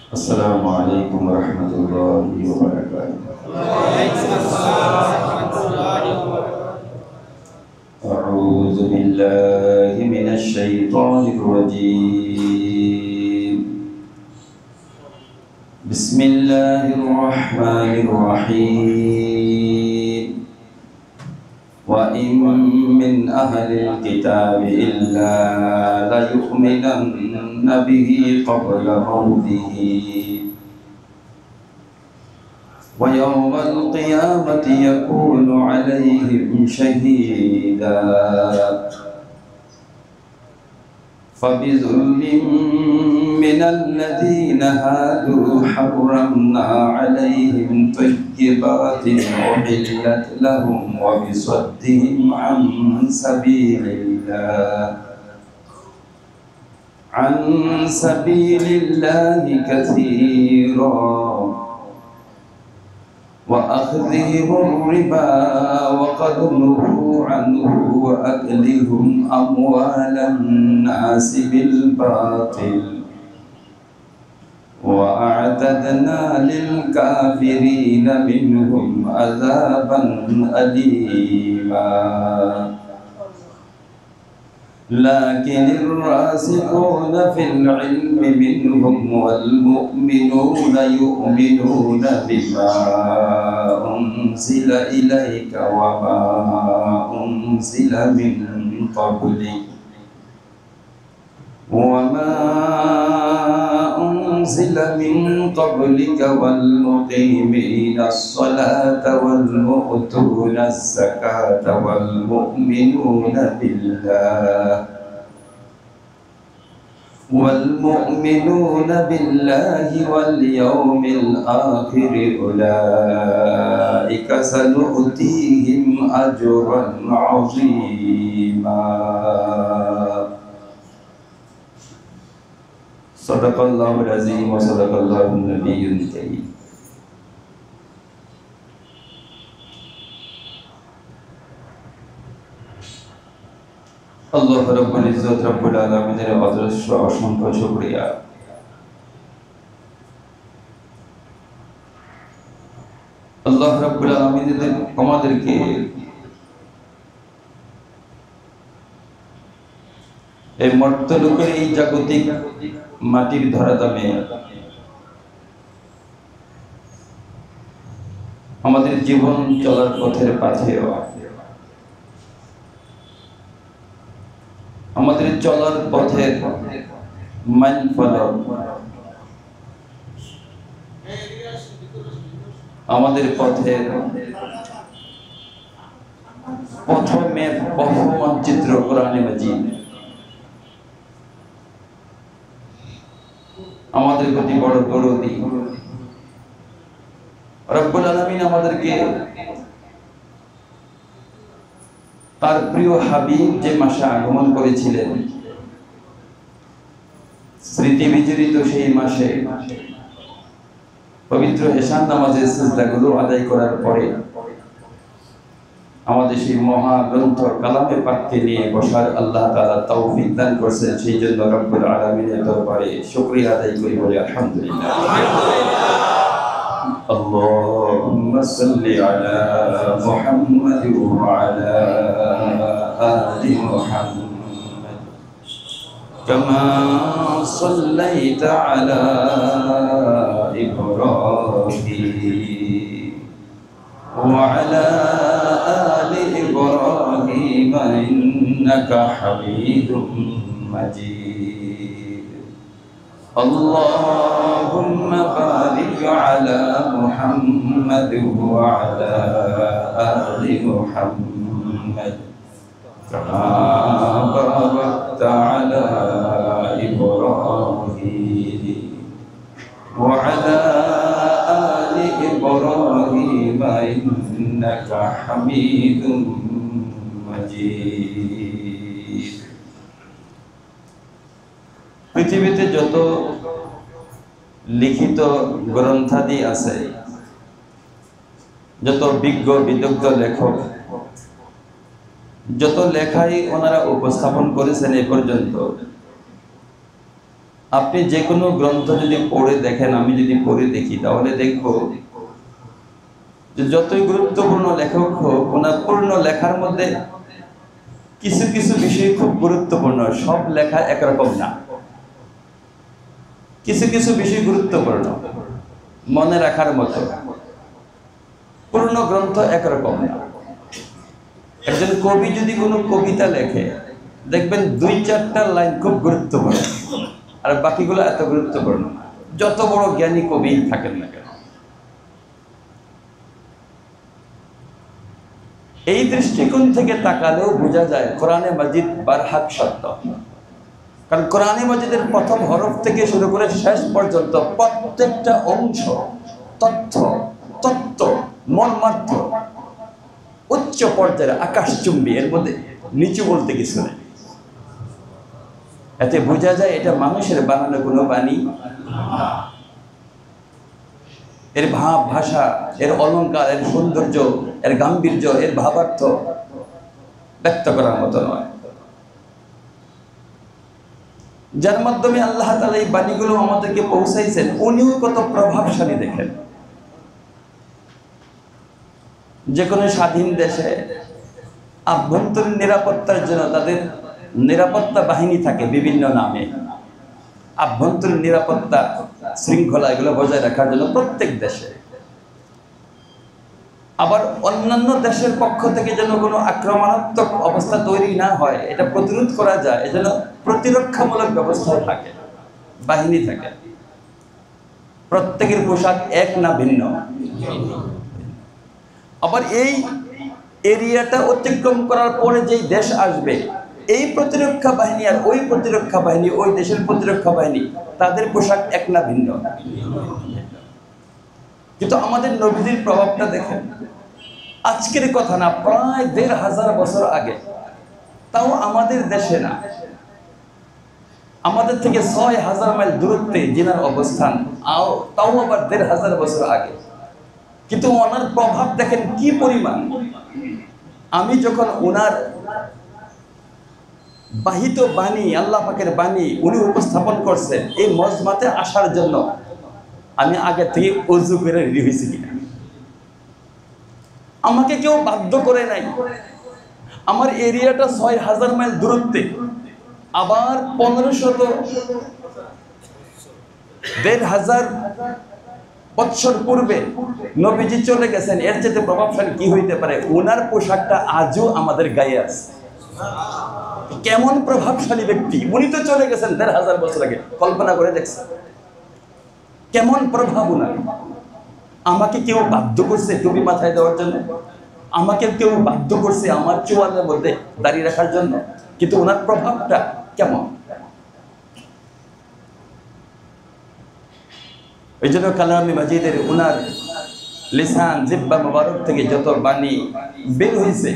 السلام عليكم ورحمة الله وبركاته. وعليكم السلام ورحمة الله وبركاته. أعوذ بالله من الشيطان الرجيم. بسم الله الرحمن الرحيم. وإن من أهل الكتاب إلا ليؤمنن به قبل موته ويوم القيامة يكون عليهم شهيدا فبظلم من الذين هادوا حرمنا عليهم طيبات أحلت لهم وبصدهم عن سبيل الله كثيرا وأخذهم الربا وقد نهوا عنه وأكلهم أموال الناس بالباطل وأعتدنا للكافرين منهم عذابا أليما لكن الراسخون في العلم منهم والمؤمنون يؤمنون بما أنزل إليك وما أنزل من قبلك والمقيمين الصلاة والمؤتون الزكاة والمؤمنون بالله واليوم الآخر أولئك سنؤتيهم أجرا عظيما. صدق الله العظيم وصدق الله النبي الكريم. আল্লাহ রাব্বুল ইজ্জত রব্বুল আলামিনের অজস্র অসংখ্য শুকরিয়া। আল্লাহ রাব্বুল আলামিন আমাদেরকে এই মর্তলোকের এই জাগতিক মাটির ধরাধামে আমাদের জীবন চলার পথের পাথেও আমাদের চলার পথের মাইলফলক আমাদের পথের প্রথমে মানচিত্র কোরআনে মাজিদ আমাদের প্রতি বড় দরদি রব্বুল আলামিন আমাদেরকে তার প্রিয় হাবিব যে মাসে আগমন করেছিলেন স্মৃতি বিজড়িত সেই মাসে পবিত্র এশান নামাজের সিজদাগুলো আদায় করার পরে আমাদের সেই মহাগ্রন্থ কালামে পাককে নিয়ে বসার আল্লাহ তাআলা তৌফিক দান করেছেন। সেই জন্য রব্বুল আলামিনের দরবারে শুকরিয়া আদায় করি বলি আলহামদুলিল্লাহ। اللهم صل على محمد وعلى آل محمد كما صليت على إبراهيم وعلى آل إبراهيم إنك حميد مجيد. اللهم بارك على محمد وعلى آل محمد كما باركت على إبراهيم وعلى آل إبراهيم إنك حميد مجيد. পৃথিবীতে যত লিখিত গ্রন্থাদি আছে, যত বিজ্ঞ বিদগ্ধ লেখক, যত লেখাই ওনারা উপস্থাপন করেছেন এ পর্যন্ত, আপনি যে কোনো গ্রন্থ যদি পড়ে দেখেন, আমি যদি পড়ে দেখি, তাহলে দেখব যে যতই গুরুত্বপূর্ণ লেখক হোক, ওনার পূর্ণ লেখার মধ্যে কিছু কিছু বিষয় খুব গুরুত্বপূর্ণ। সব লেখা একরকম না, কিছু কিছু বিষয় গুরুত্বপূর্ণ, মনে রাখার মতো। পূর্ণ গ্রন্থ একরকম না। একজন কবি যদি কোনো কবিতা লেখে, দেখবেন 2-4টা লাইন খুব গুরুত্বপূর্ণ, আর বাকিগুলো এত গুরুত্বপূর্ণ না, যত বড় জ্ঞানী কবি থাকেন না কেন। এই দৃষ্টিকোণ থেকে তাকালেও বোঝা যায় কোরআনে মাজিদ বারহাক সত্য। কারণ কোরআনে মাজিদের প্রথম হরফ থেকে শুরু করে শেষ পর্যন্ত প্রত্যেকটা অংশ তথ্য, তত্ত্ব, মর্মার্থ উচ্চ পর্যায়ের, আকাশচুম্বী। এর মধ্যে নিচু বলতে কিছু নেই। এতে বোঝা যায় এটা মানুষের বানানো কোনো বাণী। এর ভাব, ভাষা, এর অলঙ্কার, এর সৌন্দর্য, এর গাম্ভীর্য, এর ভাবার্থ ব্যক্ত করার মতো নয়। যার মাধ্যমে আল্লাহ তাআলা এই বাণীগুলো আমাদেরকে পৌঁছাইছেন, উনিও কত প্রভাবশালী দেখেন। যে কোনো স্বাধীন দেশে আভ্যন্তরীণ নিরাপত্তার জন্য তাদের নিরাপত্তা বাহিনী থাকে বিভিন্ন নামে। আভ্যন্তরীণ নিরাপত্তা শৃঙ্খলা এগুলো বজায় রাখার জন্য প্রত্যেক দেশে। আবার অন্যান্য দেশের পক্ষ থেকে যেন কোনো আক্রমণাত্মক অবস্থা তৈরি না হয়, এটা প্রতিরোধ করা যায়, এজন্য প্রতিরক্ষামূলক ব্যবস্থা থাকে, বাহিনী থাকে। প্রত্যেকের পোশাক এক না ভিন্ন। আবার এই এরিয়াটা অতিক্রম করার পরে যেই দেশ আসবে, এই প্রতিরক্ষা বাহিনী আর ওই প্রতিরক্ষা বাহিনী, ওই দেশের প্রতিরক্ষা বাহিনী, তাদের পোশাক এক না ভিন্ন। কিন্তু আমাদের নবীদের প্রভাবটা দেখেন, আজকের কথা না, প্রায় ১৫০০ বছর আগে, তাও আমাদের দেশে না, আমাদের থেকে ৬০০০ মাইল দূরত্বে জিনার অবস্থান, তাও আবার ১৫০০ বছর আগে। কিন্তু ওনার প্রভাব দেখেন কি পরিমাণ। আমি যখন ওনার বাহিত বাণী, আল্লাহ পাকের বাণী উনি উপস্থাপন করছেন, এই মজমাতে আসার জন্য আমি আগে থেকে ওযু করে রেডি হয়েছি কিনা, আমাকে কেউ বাধ্য করে নাই। আমার এরিয়াটা ৬০০০ মাইল দূরত্বে, আবার ১৫০০-১৫০০ বছর পূর্বে নবীজি চলে গেছেন। এর চেয়ে প্রভাবশালী কি হইতে পারে? ওনার পোশাকটা আজও আমাদের গায়ে আছে। কেমন প্রভাবশালী ব্যক্তি! উনি তো চলে গেছেন ১৫০০ বছর আগে। কল্পনা করে দেখছেন কেমন প্রভাব উনার। আমাকে কেউ বাধ্য করছে টুপি মাথায় দেওয়ার জন্য, আমাকে কেউ বাধ্য করছে আমার চোয়ালের মধ্যে দাঁড়িয়ে রাখার জন্য, কিন্তু ওনার প্রভাবটা কেমন। এই জন্য কালামে মাজিদের ওনার লিসান, জিহ্বা মুবারক থেকে যত বাণী বের হয়েছে,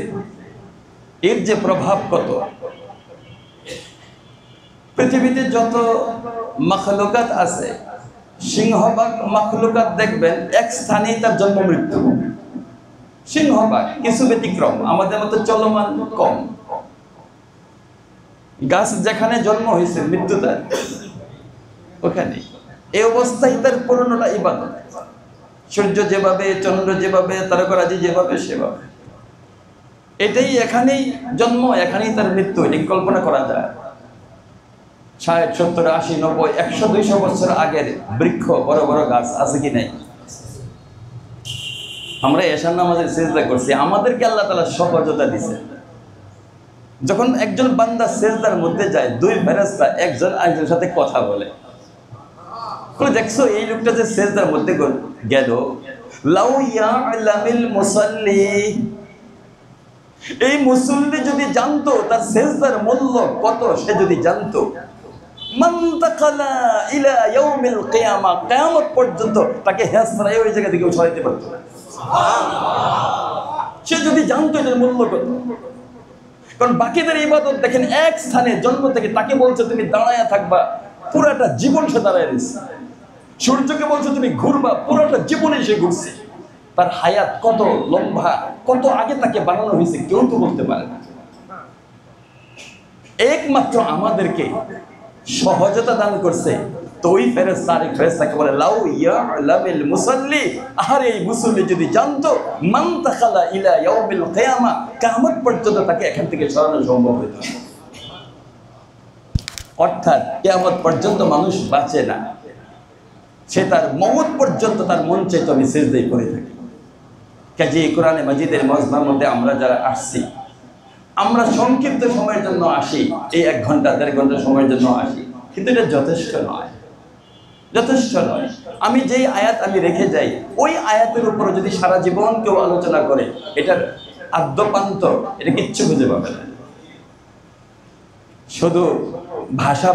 এর যে প্রভাব কত। পৃথিবীতে যত মাখলুকাত আছে, সিংহভাগ মাখলুকাত দেখবেন এক স্থানেই তার জন্ম মৃত্যু। সিংহভাগ, কিছু ব্যতিক্রম, আমাদের মতো চলমান কম। গাছ যেখানে জন্ম হয়েছে, মৃত্যু তার ওখানে। এই অবস্থায় তার পূর্ণটা ইবাদত। সূর্য যেভাবে, চন্দ্র যেভাবে, তারকারাজি যেভাবে, সেভাবে। এটাই এখানেই জন্ম, এখানেই তার মৃত্যু। এটি কল্পনা করা যায়। ৬০, ৭০, ৮০, ৯০, ১০০, ২০০ বছর আগের বৃক্ষ, বড় বড় গাছ আছে কি নাই? আমরা এশার নামাজের সিজদা করছি, আমাদেরকে আল্লাহ তাআলা সহজতা দিছে। যখন একজন বান্দা সিজদার মধ্যে যায়, ২ ফেরেশতা একজন আরেকজনের সাথে কথা বলে। দেখছো এই লোকটা যে সিজদার মধ্যে গেল, লাউ ইয়ালামিল মুসাল্লি, এই মুসল্লি যদি জানতো তার সিজদার মূল্য কত, সে যদি জানতো, মানতাকালা ইলা ইয়াউমিল কিয়ামা, কিয়ামত পর্যন্ত তাকে হেসরায় ওই জায়গা থেকে উঠাইতে পারতো। সে যদি জানতো এর মূল্য কত। কারণ বাকিদের ইবাদত দেখেন এক স্থানে জন্ম থেকে, তাকে বলছে তুমি দাঁড়ায়া থাকবা, পুরাটা জীবন সে দাঁড়ায় রয়েছে। সূর্যকে বলছে তুমি ঘুরবা, পুরাটা জীবনে সে ঘুরছে। তার হায়াত কত লম্বা, কত আগে তাকে বানানো হয়েছে কেউ তো বলতে পারে না। একমাত্র আমাদেরকে সহজতা দান করছে। তো ওই ফেরেশতা আরেক ফেরেশতাকে বলে লাউ ইয়ালামিল মুসাল্লি, আর এই মুসল্লি যদি জানতো মান তাখালা ইলা ইয়াউমিল কিয়ামা, কিয়ামত পর্যন্ত তাকে এখান থেকে সরানো সম্ভব হতো। অর্থাৎ কিয়ামত পর্যন্ত মানুষ বাঁচে না, সে তার মওত পর্যন্ত তার মন চাইতো আমি সিজদায় পড়ে থাকি। কাজেই কোরআনে মাজিদের মজমার মধ্যে আমরা যারা আসছি, আমরা সংক্ষিপ্ত সময়ের জন্য আসি, এই 1 ঘন্টা 1.5 ঘন্টা সময়ের জন্য আসি, কিন্তু এটা যথেষ্ট নয়, যথেষ্ট নয়। আমি যেই আয়াত আমি রেখে যাই, ওই আয়াতের উপর যদি সারা জীবন কেউ আলোচনা করে, এটার আদ্যপান্ত এটা কিচ্ছু খুঁজে পাবে না। শুধু ভাষা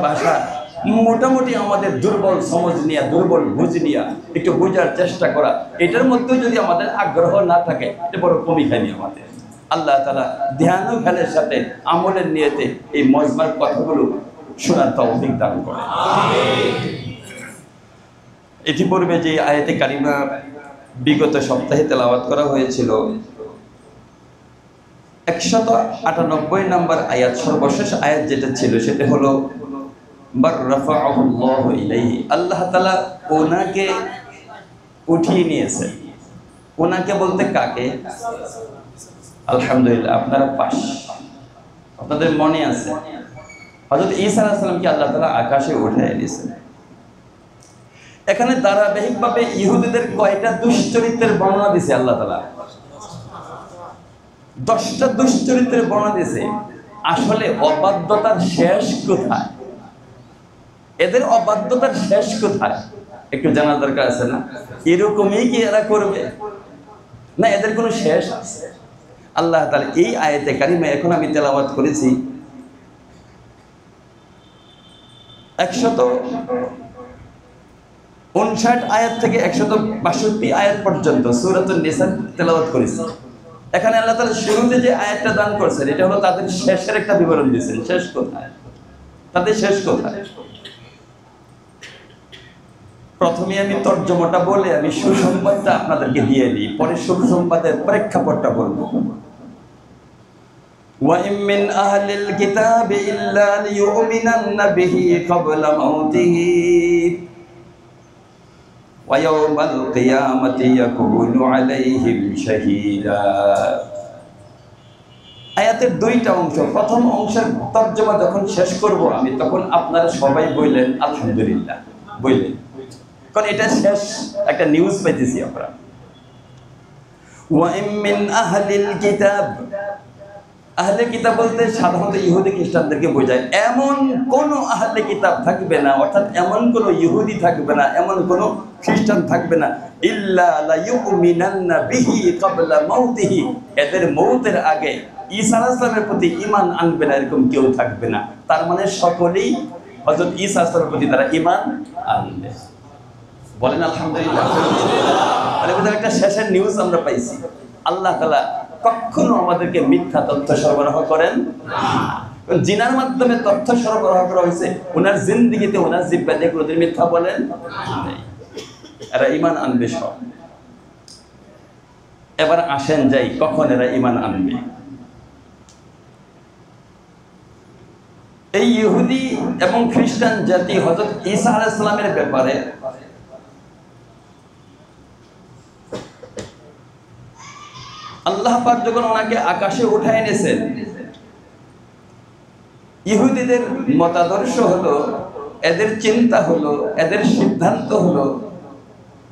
মোটামুটি আমাদের দুর্বল সমঝ নিয়ে, দুর্বল বুঝ নিয়ে একটু বোঝার চেষ্টা করা, এটার মধ্যেও যদি আমাদের আগ্রহ না থাকে, এটা বড় কমি খায়নি আমাদের। আল্লাহ তাআলা ধ্যান ও খেলের সাথে আমলের নিয়তে এই মজমার কথাগুলো শোনার তৌফিক দান করে। ইতিপূর্বে যে আয়াতে কারিমা বিগত সপ্তাহে তেলাওয়াত করা হয়েছিল, 198 নম্বর আয়াত, সর্বশেষ আয়াত যেটা ছিল সেটা হলো বার রাফাআহুল্লাহু ইলাইহি, আল্লাহ তাআলা ওনাকে উঠিয়ে নিয়েছেন। ওনাকে বলতে কাকে? আলহামদুলিল্লাহ, আপনারা পাশ, আপনাদের মনে আছে হযরত ঈসা আলাইহিস সালামকে আল্লাহ তাআলা আকাশে উঠিয়ে দিয়েছেন। এখানে ধারাবাহিকভাবে ইহুদিদের কয়টা দুশ্চরিত্রের বর্ণনা দিয়েছে আল্লাহ তাআলা? 10টা দুশ্চরিত্রের বর্ণনা দিয়েছে। আসলে অবাধ্যতার শেষ কোথায়? এদের অবাধ্যতার শেষ কোথায় একটু জানার দরকার আছে না? এরকমই কি এরা করবে না এদের কোনো শেষ আছে? আল্লাহ তাআলা এই আয়াতে কারিমা এখন আমি তেলাওয়াত করেছি 159 আয়াত থেকে 162 আয়াত পর্যন্ত সূরাতুন নিসা তেলাওয়াত করেছি। এখানে আল্লাহ তাআলা শুরুতে যে আয়াতটা দান করেছেন, এটা হলো তাদের শেষের একটা বিবরণ দিয়েছেন। শেষ কোথায়? তাদের শেষ কোথায়? প্রথমে আমি তর্জমাটা বলে আমি সুসংবাদটা আপনাদেরকে দিয়ে দিই, পরে সুসংবাদের প্রেক্ষাপটটা বলবো। ওয়া ইম মিন আহলিল কিতাবি ইল্লা লিয়ুমিনান্না বিহি ক্বাবলা মাউতিহি ওয়া ইয়াওমাল কিয়ামাতি ইয়াকুনু আলাইহিম শাহীদা। আয়াতের 2টা অংশ। প্রথম অংশের তর্জমা যখন শেষ করব আমি, তখন আপনারা সবাই বললেন আলহামদুলিল্লাহ, বললেন, কারণ এটা শেষ একটা নিউজ পাইতেছি আমরা। ওয়া ইম মিন আহলিল কিতাব, আহলে কিতাব বলতে সাধারণত ইহুদি খ্রিস্টানদেরকে বোঝায়। এমন কোন আহলে কিতাব থাকবে না, অর্থাৎ এমন কোন ইহুদি থাকবে না, এমন কোন খ্রিস্টান থাকবে না, ইল্লা লা ইউমিনান্না বিহি ক্বাবলা মাউতিহি, এদের মউতের আগে ঈসা আলাইহিস সালামের প্রতি ঈমান আনবে না, এরকম কেউ থাকবে না। তার মানে সকলেই হযরত ঈসা আলাইহিস সালামের প্রতি তারা ঈমান আনবে। বলেন আলহামদুলিল্লাহ। তাহলে বোধহয় একটা শেষের নিউজ আমরা পাইছি। আল্লাহ তাআলা কখনো আমাদেরকে মিথ্যা তথ্য সরবরাহ করেন না। জিনার মাধ্যমে তথ্য সরবরাহ করা হয়েছে, ওনার জিন্দেগিতে ওনার জিহ্বাতে কোনোদিন মিথ্যা বলেন নাই। এরা ঈমান আনবে সব। এবার আসেন যাই, কখন এরা ঈমান আনবে? এই ইহুদি এবং খ্রিস্টান জাতি হযরত ঈসা আলাইহিস সালামের ব্যাপারে আল্লাহ পাক যখন ওনাকে আকাশে উঠায় এনেছেন, ইহুদিদের মতাদর্শ হলো, এদের চিন্তা হলো, এদের সিদ্ধান্ত হলো,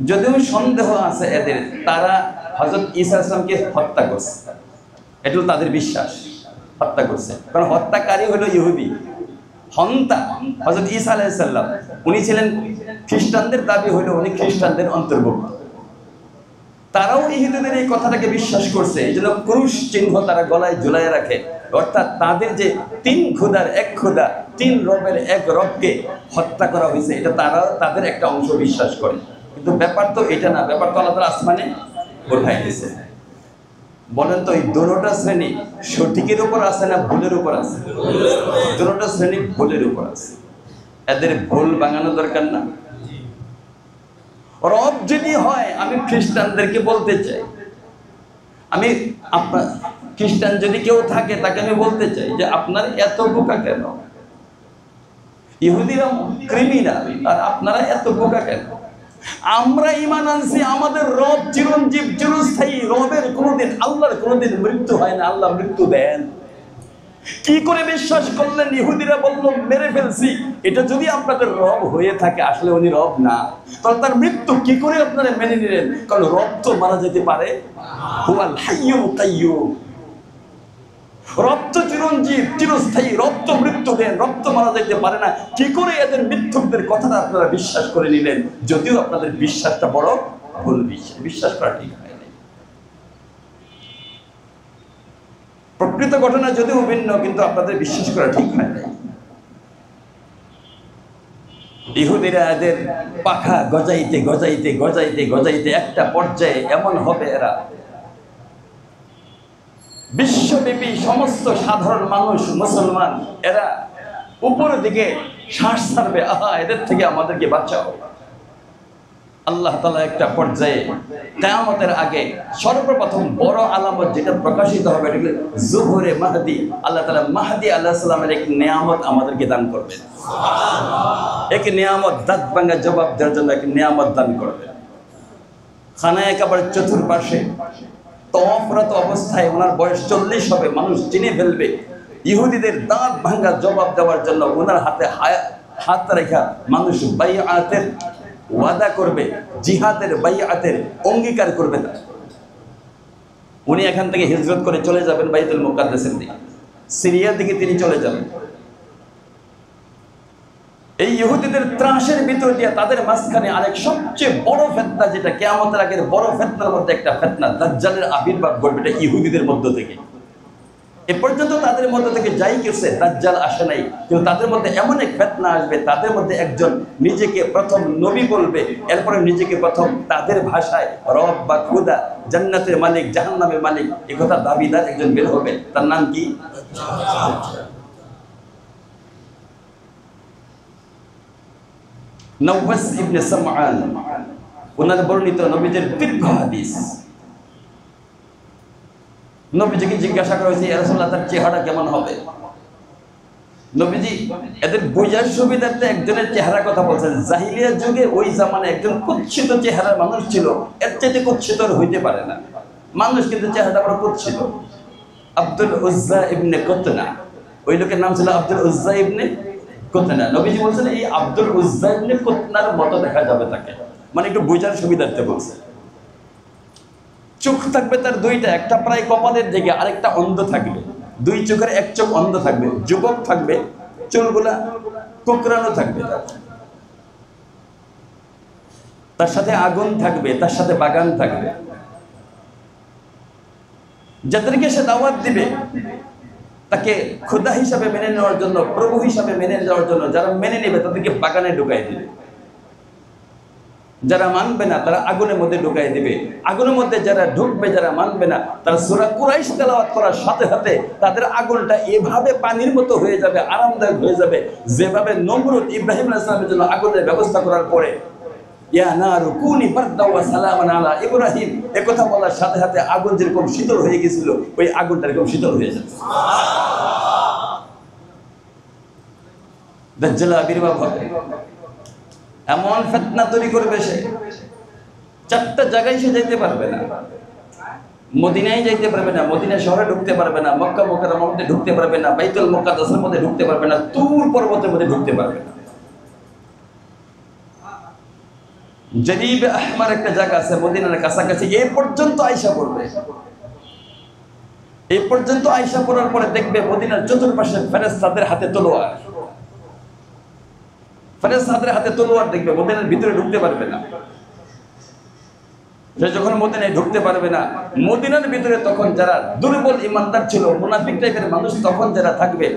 যদিও সন্দেহ আছে এদের, তারা হযরত ঈসা আলাইহিস সালামকে হত্যা করছে। এটা হলো তাদের বিশ্বাস, হত্যা করছে। কারণ হত্যাকারী হলো ইহুদি, হন্তা হযরত ঈসা আলাইহিস সালাম। উনি ছিলেন খ্রিস্টানদের দাবি হলো উনি খ্রিস্টানদের অন্তর্ভুক্ত। তারাও ইহুদিদের এই কথাটাকে বিশ্বাস করছে, এই জন্য ক্রুশ চিহ্ন তারা গলায় ঝুলায় রাখে। অর্থাৎ তাদের যে 3 খোদার 1 খোদা, 3 রবের 1 রবকে হত্যা করা হয়েছে, এটা তারা তাদের একটা অংশ বিশ্বাস করে। কিন্তু ব্যাপার তো এটা না, ব্যাপার তো আল্লাহ তাআলা আসমানে উঠাই দিয়েছে। বলেন তো এই দুটোটা শ্রেণী সঠিকের উপর আছে না ভুলের উপর আছে? দুটোটা শ্রেণী ভুলের উপর আছে। এদের ভুল ভাঙানো দরকার না? রব যদি হয়, আমি খ্রিস্টানদেরকে বলতে চাই, আমি আপনার খ্রিস্টান যদি কেউ থাকে তাকে আমি বলতে চাই যে আপনার এত বোকা কেন? ইহুদিরা ক্রিমিনাল, আর আপনারা এত বোকা কেন? আমরা ঈমান আনছি আমাদের রব চিরঞ্জীব চিরস্থায়ী, রবের কোনোদিন, আল্লাহর কোনোদিন মৃত্যু হয় না, আল্লাহ মৃত্যু দেন। কি করে বিশ্বাস করলেন? ইহুদিরা বলল মেরে ফেলছি। এটা যদি আপনাদের রব হয়ে থাকে, আসলে উনি রব না, তাহলে তার মৃত্যু কি করে আপনারা মেনে নিলেন? কারণ রব তো মারা যেতে পারে, হুয়াল হাইয়ুল কাইয়্যুম, রব তো চিরঞ্জীব চিরস্থায়ী, রব তো মৃত্যু দেন, রব তো মারা যেতে পারে না। কি করে এদের মিথ্যুকদের কথাটা আপনারা বিশ্বাস করে নিলেন? যদিও আপনাদের বিশ্বাসটা বড় ভুল বিশ্বাস, বিশ্বাস করা ঠিক হয় না। প্রকৃত ঘটনা যদিও ভিন্ন, কিন্তু আপনাদের বিশ্বাস করা ঠিক হয় না। ইহুদিরা এদের পাখা গজাইতে গজাইতে গজাইতে গজাইতে একটা পর্যায়ে এমন হবে, এরা বিশ্বব্যাপী সমস্ত সাধারণ মানুষ, মুসলমান, এরা উপরের দিকে শ্বাস ছাড়বে, আহা এদের থেকে আমাদেরকে বাঁচাও। আল্লাহ তাআলা একটা পর্যায়ে কিয়ামতের আগে সর্বপ্রথম বড় আলামত যেটা প্রকাশিত হবে, এটা হলো যুহুরে মাহদি। আল্লাহ তাআলা মাহদি আলাইহিস সালামের এক নিয়ামত আমাদেরকে দান করবেন। এক নিয়ামত, দাঁত ভাঙা জবাব দেওয়ার জন্য এক নিয়ামত দান করবেন। খানায়ে কাবার চতুর্পাশে তওয়াফরত অবস্থায়, ওনার বয়স 40 হবে, মানুষ চিনে ফেলবে। ইহুদিদের দাঁত ভাঙা জবাব দেওয়ার জন্য ওনার হাতে হাত রেখা মানুষ বাইআতের ওয়াদা করবে, জিহাদের বাইআতের অঙ্গীকার করবে। উনি এখান থেকে হিজরত করে চলে যাবেন বাইতুল মুকাদ্দাসের দিকে, সিরিয়ার দিকে তিনি চলে যাবেন। এই ইহুদিদের ত্রাসের ভিতর দিয়ে তাদের মাঝখানে আরেক সবচেয়ে বড় ফিতনা, যেটা কিয়ামতের আগের বড় ফিতনার মধ্যে একটা ফিতনা, দাজ্জালের আবির্ভাব ঘটবে, এটা ইহুদিদের মধ্য থেকে। এ পর্যন্ত তাদের মধ্য থেকে যাই গেছে, দাজ্জাল আসে নাই, কিন্তু তাদের মধ্যে এমন এক ফিতনা আসবে, তাদের মধ্যে একজন নিজেকে প্রথম নবী বলবে, এরপরে নিজেকে প্রথম তাদের ভাষায় রব বা খুদা, জান্নাতের মালিক জাহান্নামের মালিক, এই কথা দাবিদার একজন বের হবে। তার নাম কি? নওয়াস ইবনে সামআন, ওনার বর্ণিত নবীদের দীর্ঘ হাদিস। নবীজিকে জিজ্ঞাসা করা হয়েছে, ইয়া রাসূলুল্লাহ তার চেহারা কেমন হবে? নবীজি এদের বোঝার সুবিধার্থে একজনের চেহারা কথা বলছেন। জাহিলিয়া যুগে ওই জামানে একজন কুৎসিত চেহারার মানুষ ছিল, এর চাইতে কুৎসিত হইতে পারে না মানুষ, কিন্তু চেহারাটা বড় কুৎসিত। আব্দুল উজ্জা ইবনে কুতনা, ওই লোকের নাম ছিল আব্দুল উজ্জা ইবনে কুতনা। নবীজি বলছেন এই আব্দুল উজ্জা ইবনে কুতনার মতো দেখা যাবে তাকে, মানে একটু বোঝার সুবিধার্থে বলছে। চোখ থাকবে তার দুইটা, একটা প্রায় কপালের দিকে, আরেকটা অন্ধ থাকবে, দুই চোখের এক চোখ অন্ধ থাকবে, যুবক থাকবে, চুলগুলা কোকড়ানো থাকবে, তার সাথে আগুন থাকবে, তার সাথে বাগান থাকবে। যাদেরকে সে দাওয়াত দিবে তাকে খোদা হিসাবে মেনে নেওয়ার জন্য, প্রভু হিসাবে মেনে নেওয়ার জন্য, যারা মেনে নেবে তাদেরকে বাগানে ঢুকাই দিবে, যারা মানবে না তারা আগুনের মধ্যে ঢুকাই দিবে। আগুনের মধ্যে যারা ঢুকবে, যারা মানবে না, তারা সূরা কুরাইশ তেলাওয়াত করার সাথে সাথে তাদের আগুনটা এভাবে পানির মতো হয়ে যাবে, আরামদায়ক হয়ে যাবে, যেভাবে নমরুদ ইব্রাহিম আলাইহিস সালামের জন্য আগুনের ব্যবস্থা করার পরে ইয়া নারু কুনি বারদাও ওয়া সালামান আলা ইব্রাহিম, এই কথা বলার সাথে সাথে আগুন যেরকম শীতল হয়ে গিয়েছিল, ওই আগুনটা এরকম শীতল হয়ে যাবে। দাজ্জাল আবির্ভাব হবে, এমন ফিতনা তৈরি করবে সে, চারটা জায়গায় সে যেতে পারবে না। মদিনায় যাইতে পারবে না, মদিনা শহরে ঢুকতে পারবে না, মক্কা মুকাররমার মধ্যে ঢুকতে পারবে না, বাইতুল মুকাদ্দাসের মধ্যে ঢুকতে পারবে না, তুর পর্বতের মধ্যে ঢুকতে পারবে না। জরিব আহমার একটা জায়গা আছে মদিনার কাছাকাছি, এই পর্যন্ত আয়েশা পড়বে। এই পর্যন্ত আয়েশা পড়ার পরে দেখবে মদিনার চতুর্পাশে ফেরেশতাদের হাতে তলোয়ার, ফেরেশতাদের হাতে তলোয়ার দেখবে, মদিনার ভিতরে ঢুকতে পারবে না। সে যখন মদিনায় ঢুকতে পারবে না, মদিনার ভিতরে তখন যারা দুর্বল ইমানদার ছিল, মুনাফিক টাইপের মানুষ তখন যারা থাকবে,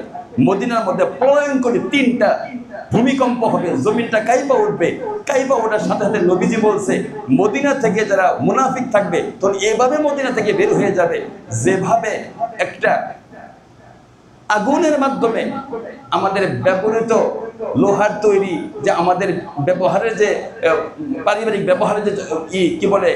মদিনার মধ্যে প্রলয়ন করে 3টা ভূমিকম্প হবে, জমিনটা কাইপা উঠবে। কাইপা ওঠার সাথে সাথে নবীজি বলছে মদিনা থেকে যারা মুনাফিক থাকবে তখন এভাবে মদিনা থেকে বের হয়ে যাবে, যেভাবে একটা আগুনের মাধ্যমে আমাদের ব্যবহৃত লোহার তৈরি, যে আমাদের ব্যবহারের যে পারিবারিক ব্যবহারের যে কি বলে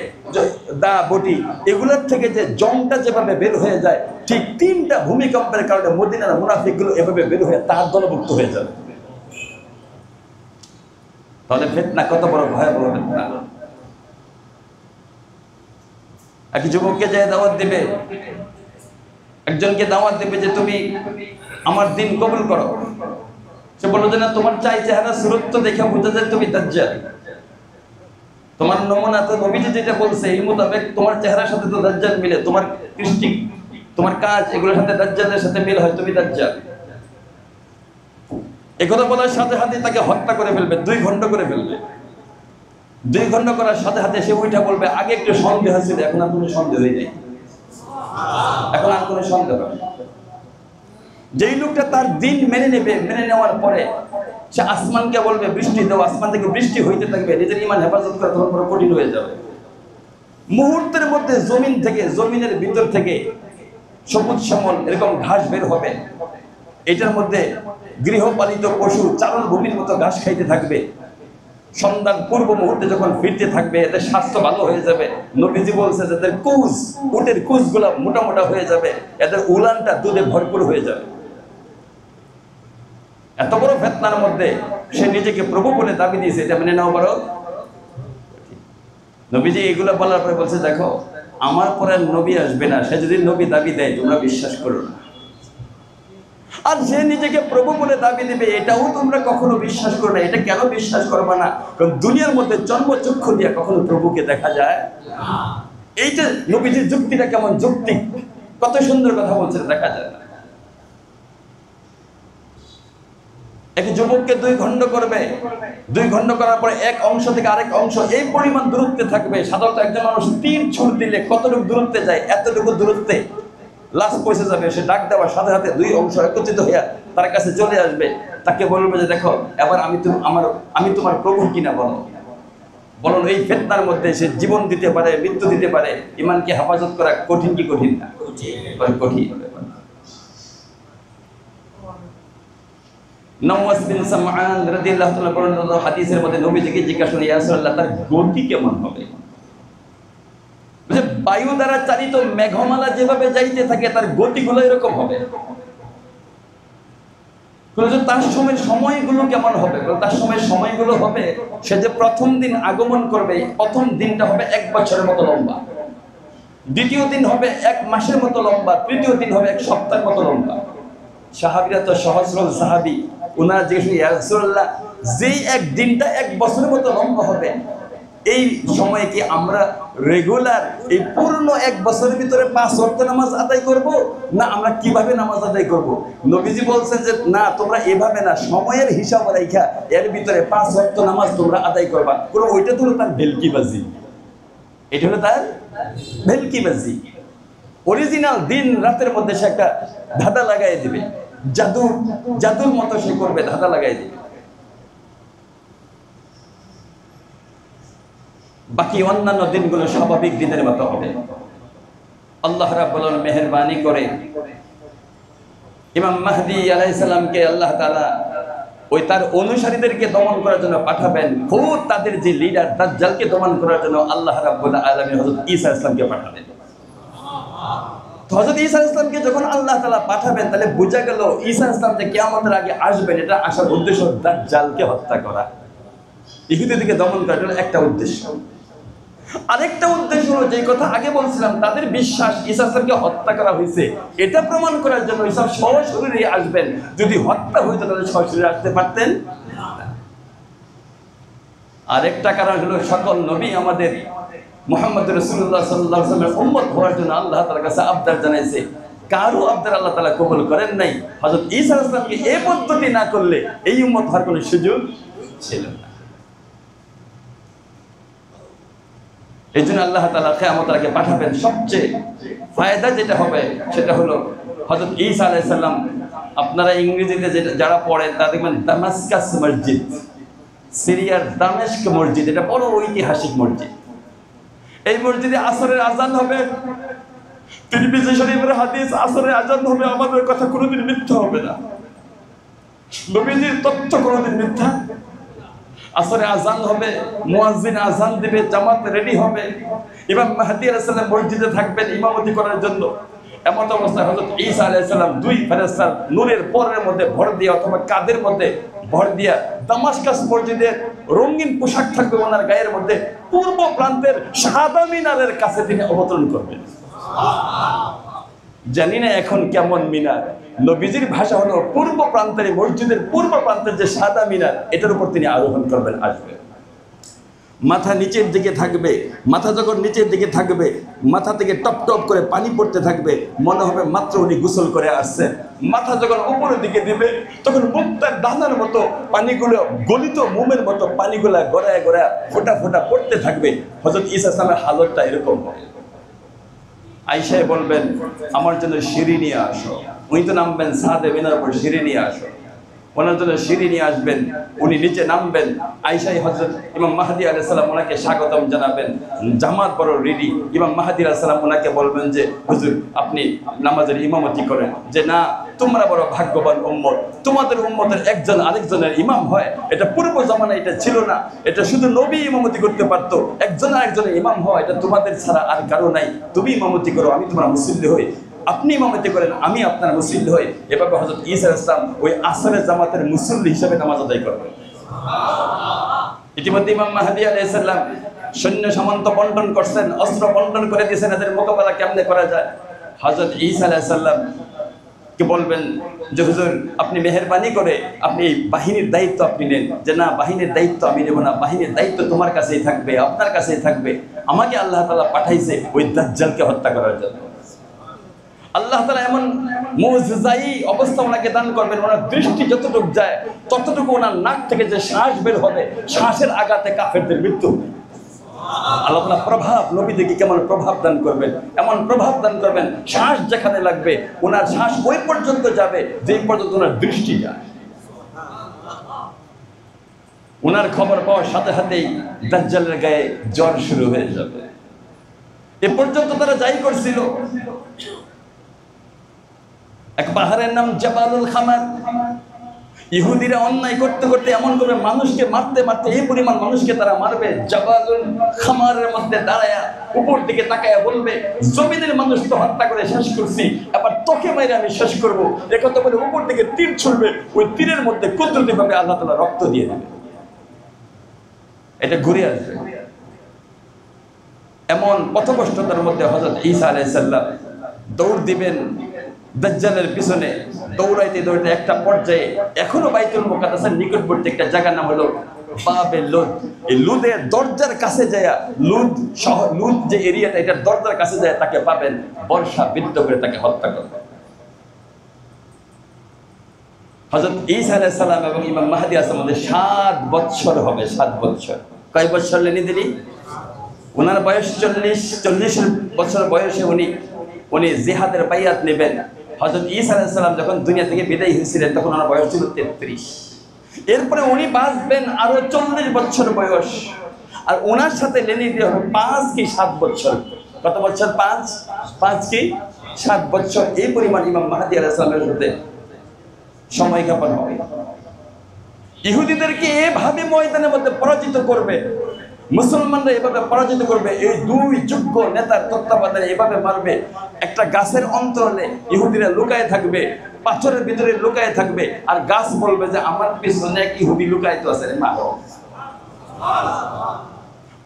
দা বটি, এগুলোর থেকে যে জংটা যেভাবে বের হয়ে যায়, ঠিক 3টা ভূমিকম্পের কারণে মদিনার মুনাফিকগুলো এভাবে বের হয়ে তার দলভুক্ত হয়ে যাবে। তাহলে ফিতনা কত বড় ভয়াবহ ফিতনা। এক যুবককে যে দাওয়াত দিবে, একজনকে দাওয়াত দিবে যে তুমি আমার দিন কবুল করো, সে বলল যে না, তোমার চেহারা সুরত তো দেখে বোঝা যায় তুমি দাজ্জাল। তোমার নমুনা তো নবীজি যেটা বলছে এই মোতাবেক তোমার চেহারার সাথে তো দাজ্জাল মিলে, তোমার কৃষ্টি, তোমার কাজ, এগুলোর সাথে দাজ্জালের সাথে মিল হয়, তুমি দাজ্জাল। এই কথা বলার সাথে সাথে তাকে হত্যা করে ফেলবে, 2 খণ্ড করে ফেলবে। 2 খণ্ড করার সাথে সাথে সে উঠা বলবে আগে একটু সন্দেহ ছিল, এখন আর কোনো সন্দেহ নেই, এখন আর কোনো সন্দেহ নেই। যেই লোকটা তার দিন মেনে নেবে, মেনে নেওয়ার পরে সে আসমানকে বলবে বৃষ্টি দাও, আসমান থেকে বৃষ্টি হইতে থাকবে, নিজের ঈমান হেফাজত করা তখন বড় কঠিন হয়ে যাবে। মুহূর্তের মধ্যে জমিন থেকে, জমিনের ভিতর থেকে সবুজ শ্যামল এরকম ঘাস বের হবে। এটার মধ্যে গৃহপালিত পশু চারণ ভূমির মতো ঘাস খাইতে থাকবে। সন্ধ্যার পূর্ব মুহূর্তে যখন ফিরতে থাকবে, এদের স্বাস্থ্য ভালো হয়ে যাবে। নবীজি বলছে যে এদের কুজ, উটের কুজগুলা মোটা মোটা হয়ে যাবে, এদের উলানটা দুধে ভরপুর হয়ে যাবে। এত বড় ফিতনার মধ্যে সে নিজেকে প্রভু বলে দাবি দিয়েছে, এটা মেনে নাও বড়। নবীজি এগুলো বলার পরে বলছে দেখো, আমার পরে নবী আসবে না, সে যদি নবী দাবি দেয় তোমরা বিশ্বাস করো না। আর সে নিজেকে প্রভু বলে দাবি দেবে, এটাও তোমরা কখনো বিশ্বাস করো না। এটা কেন বিশ্বাস করবে না? কারণ দুনিয়ার মধ্যে জন্মচক্ষু দিয়ে কখনো প্রভুকে দেখা যায় না। এই যে নবীজির যুক্তিটা কেমন যৌক্তিক, কত সুন্দর কথা বলছে, দেখা যায় না। এক যুবককে 2 খণ্ড করবে, 2 খণ্ড করার পরে এক অংশ থেকে আরেক অংশ এই পরিমাণ দূরত্বে থাকবে। সাধারণত একজন মানুষ তীর ছুট দিলে কতটুকু দূরত্বে যায়, এতটুকু দূরত্বে লাশ পৌঁছে যাবে। সে ডাক দেওয়ার সাথে সাথে 2 অংশ একত্রিত হইয়া তার কাছে চলে আসবে, তাকে বলবে যে দেখো এবার আমি তোমার প্রভু কিনা বলো। বলুন এই ফিতনার মধ্যে সে জীবন দিতে পারে, মৃত্যু দিতে পারে। ইমানকে হেফাজত করা কঠিন কি কঠিন না? কঠিন। নওয়াস বিন সামআন রাদিয়াল্লাহু তাআলা বর্ণিত হাদিসের মধ্যে নবীজিকে জিজ্ঞাসা করেন, ইয়া রাসূলুল্লাহ, তার গতি কেমন হবে? যে বায়ু দ্বারা চালিত মেঘমালা যেভাবে যাইতে থাকে তার গতিগুলো এরকম হবে। তার সময়গুলো কেমন হবে? তার সময়গুলো হবে, সে যে প্রথম দিন আগমন করবে, প্রথম দিনটা হবে 1 বছরের মতো লম্বা, দ্বিতীয় দিন হবে 1 মাসের মতো লম্বা, তৃতীয় দিন হবে 1 সপ্তাহের মতো লম্বা। সাহাবীরা তো সহস্র সাহাবী, ওনারা জিজ্ঞেস করেন, ইয়া রাসূলুল্লাহ, যেই এক দিনটা 1 বছরের মতো লম্বা হবে, এই সময়ে কি আমরা রেগুলার এই পূর্ণ 1 বছরের ভিতরে 5 ওয়াক্ত নামাজ আদায় করব, না আমরা কিভাবে নামাজ আদায় করব? নবীজি বলছেন যে না, তোমরা এভাবে না, সময়ের হিসাব রাখা এর ভিতরে 5 ওয়াক্ত নামাজ তোমরা আদায় করবা। পুরো ওইটা তো হলো তার ভেলকিবাজি, এটা হলো তার ভেলকিবাজি। অরিজিনাল দিন রাতের মধ্যে সে একটা ধাঁধা লাগাই দিবে, জাদুর মতো সে করবে, ধাঁধা লাগাই দিবে। বাকি অন্যান্য দিনগুলো স্বাভাবিক দিনের মতো হবে। আল্লাহ রাব্বুল আলামিন মেহেরবানি করে ইমাম মাহদী আলাইহিস সালামকে আল্লাহ তাআলা ওই তার অনুসারীদেরকে দমন করার জন্য পাঠাবেন। খুব তাদের যে লিডার দাজ্জালকে দমন করার জন্য আল্লাহ রাব্বুল আলামিন হযরত ঈসা আলাইহিস সালামকে পাঠাবেন। তো হযরত ঈসা আলাইহিস সালামকে যখন আল্লাহ তাআলা পাঠাবেন, তাহলে বোঝা গেল ঈসা আলাইহিস সালাম যে কিয়ামতের আগে আসবেন, এটা আসার উদ্দেশ্য দাজ্জালকে হত্যা করা, ইহুদিদেরকে দমন করার একটা উদ্দেশ্য। আরেকটা উদ্দেশ্য হলো, যে কথা আগে বলছিলাম, তাদের বিশ্বাস ঈসা আলাইহিসকে হত্যা করা হয়েছে, এটা প্রমাণ করার জন্য ঈসা সশরীরে আসবেন। যদি হত্যা হইতো তাহলে সশরীরে আসতে পারতেন না। আরেকটা কারণ হলো, সকল নবী আমাদের মুহাম্মদ রাসূলুল্লাহ সাল্লাল্লাহু আলাইহি ওয়াসাল্লামের উম্মত হওয়ার জন্য আল্লাহ তাআলার কাছে আবদার জানাইছে। কারো আবদার আল্লাহ তাআলা কবুল করেন নাই। হযরত ঈসা আলাইহিস সালামকে এই পদ্ধতি না করলে এই উম্মত হওয়ার কোনো সুযোগ ছিল না। এই জন্য আল্লাহ তাআলা কিয়ামতের আগে পাঠাবেন। সবচেয়ে ফায়দা যেটা হবে সেটা হলো হযরত ঈসা আলাইহিস সালাম, আপনারা ইংরেজিতে যারা পড়েন তারা দেখবেন দামাস্কাস মসজিদ, সিরিয়ার দামেস্ক মসজিদ, এটা বড় ঐতিহাসিক মসজিদ। এই মসজিদে আসরের আজান হবে, তিরমিজি শরীফের হাদিস, আসরের আজান হবে, আমাদের কথা কোনোদিন মিথ্যা হবে না, নবীজির তথ্য কোনোদিন মিথ্যা। আসরে আজান হবে, মুয়াজ্জিন আজান দিবে, জামাত রেডি হবে, ইমাম মাহদী আলাইহিস সালাম মসজিদে থাকবেন ইমামতি করার জন্য। এমন অবস্থায় হযরত ঈসা আলাইহিস সালাম 2 ফেরেশতার নূরের পরের মধ্যে ভর দিয়ে অথবা কাদের মধ্যে ভর দিয়া দামাস্কাস মসজিদের রঙিন পোশাক থাকবে ওনার গায়ের মধ্যে, পূর্ব প্রান্তের সাদা মিনারের কাছে তিনি অবতরণ করবেন। জানি না এখন কেমন মিনার, নবীজির ভাষা হলো পূর্ব প্রান্তের, মসজিদের পূর্ব প্রান্তের যে সাদা মিনার, এটার উপর তিনি আরোহণ করবেন, আসবেন। মাথা নিচের দিকে থাকবে, মাথা যখন নিচের দিকে থাকবে, মাথা থেকে টপ টপ করে পানি পড়তে থাকবে, মনে হবে মাত্র উনি গোসল করে আসছেন। মাথা যখন উপরের দিকে দিবে, তখন মুক্তার দানার মতো পানিগুলো, গলিত মোমের মতো পানিগুলা গড়ায় গড়ায় ফোঁটা ফোঁটা পড়তে থাকবে। হযরত ঈসা আলাইহিস সালামের হালতটা এরকম হবে। আয়েশা বলবেন, আমার জন্য সিঁড়ি নিয়ে আসো। উনি তো নামবেন সাদে মিনার উপর, সিঁড়ি নিয়ে আসো। ওনার জন্য সিঁড়ি নিয়ে আসবেন, উনি নিচে নামবেন। আয়েশাই হযরত ইমাম মাহদী আলাইহিস সালাম ওনাকে স্বাগতম জানাবেন, জামাত বড় রেডি। ইমাম মাহদী আলাইহিস সালাম ওনাকে বলবেন যে হুজুর আপনি নামাজের ইমামতি করেন। যে না, তোমরা বড় ভাগ্যবান উম্মত, তোমাদের উম্মতের একজন আরেকজনের ইমাম হয়। এটা পূর্ব জামানায় এটা ছিল না, এটা শুধু নবী ইমামতি করতে পারতো। একজন আরেকজনের ইমাম হয়, এটা তোমাদের ছাড়া আর কারো নাই। তুমি ইমামতি করো, আমি তোমার মুসল্লি হই। আপনি ইমামতি করেন, আমি আপনার মুসল্লি হই। এভাবে হযরত ঈসা আলাইহিস সালাম ওই আসরের জামাতের মুসল্লি হিসেবে নামাজ আদায় করবেন। ইতিমধ্যে ইমাম মাহদী আলাইহিস সালাম সৈন্য সামন্ত বন্টন করছেন, অস্ত্র বন্টন করে দিয়েছেন, এদের মোকাবেলা কেমনে করা যায়। হযরত ঈসা আলাইহিস সালাম কে বলবেন যে হুজুর আপনি মেহেরবানি করে আপনি বাহিনীর দায়িত্ব আপনি নেন। যে না, বাহিনীর দায়িত্ব আমি নেব না, বাহিনীর দায়িত্ব তোমার কাছেই থাকবে, আপনার কাছেই থাকবে। আমাকে আল্লাহ তাআলা পাঠাইছে ওই দাজ্জালকে হত্যা করার জন্য। আল্লাহ তাআলা এমন মুজিজাই অবস্থা ওনাকে দান করবেন, ওনার দৃষ্টি যতটুকু যায় ততটুকু ওনার নাক থেকে যে শ্বাস বের হবে, শ্বাসের আঘাতে কাফেরদের মৃত্যু। আল্লাহ তাআলা প্রভাব, নবীদেরকে কেমন প্রভাব দান করবেন, এমন প্রভাব দান করবেন, শ্বাস যেখানে লাগবে ওনার শ্বাস ওই পর্যন্ত যাবে যেই পর্যন্ত ওনার দৃষ্টি যায়। ওনার খবর পাওয়ার সাথে সাথেই দাজ্জালের গায়ে জ্বর শুরু হয়ে যাবে। এ পর্যন্ত তারা যাই করছিল, এক পাহাড়ের নাম জাবালুল খামার। ইহুদিরা অন্যায় করতে করতে এমন করে মানুষকে মারতে মারতে এই পরিমাণ মানুষকে তারা মারবে, জাবালুল খামারের মধ্যে দাঁড়ায়া উপর দিকে তাকায়া বলবে জমিনের মানুষ তো হত্যা করে শেষ করছি, আবার তোকে মাইরে আমি শেষ করবো। একথা বলে উপর দিকে তীর ছুড়বে, ওই তীরের মধ্যে কুদরতি ভাবে আল্লাহ তাআলা রক্ত দিয়ে দেবে, এটা ঘুরে আসবে। এমন পথভ্রষ্টতার মধ্যে হযরত ঈসা আলাইহিস সালাম দৌড় দিবেন দাজ্জালের পিছনে। দৌড়াইতে দৌড়াইতে একটা পর্যায়ে এখনো বাইতুল মুকাদ্দাসের নিকটবর্তী একটা জায়গার নাম হলো বাবে লুদ। এই লুদের দরজার কাছে যায়, লুদ শহর, লুদ যে এরিয়াটা, এটার দরজার কাছে যায় তাকে পাবেন, বর্ষা বিদ্ধ করে তাকে হত্যা করবেন। হযরত ঈসা আলাইহিস সালাম এবং ইমাম মাহদী আলাইহিস সালামের 7 বছর হবে। 7 বছর। কয় বছর লেনি দিলি? ওনার বয়স 40 বছর বয়সে উনি জিহাদের বাইয়াত নেবেন। হযরত ঈসা আলাইহিস সালাম যখন দুনিয়া থেকে বিদায় হয়েছিলেন তখন ওনার বয়স ছিল 33। এরপরে উনি বাঁচবেন আরো 40 বছর বয়স, আর ওনার সাথে লেনি দিয়ে হবে 5 কি 7 বছর। কত বছর? 5 কি 7 বছর। এই পরিমাণ ইমাম মাহদী আলাইহিস সালামের সাথে সময় যাপন হবে। ইহুদিদেরকে এভাবে ময়দানের মধ্যে পরাজিত করবে, মুসলমানরা এভাবে পরাজিত করবে, এই দুই যোগ্য নেতার তত্ত্বাবধানে এভাবে মারবে। একটা গাছের অন্তরালে ইহুদিরা লুকায় থাকবে, পাথরের ভিতরে লুকায় থাকবে, আর গাছ বলবে যে আমার পিছনে এক ইহুদি লুকায়িত আছে, রে মারো।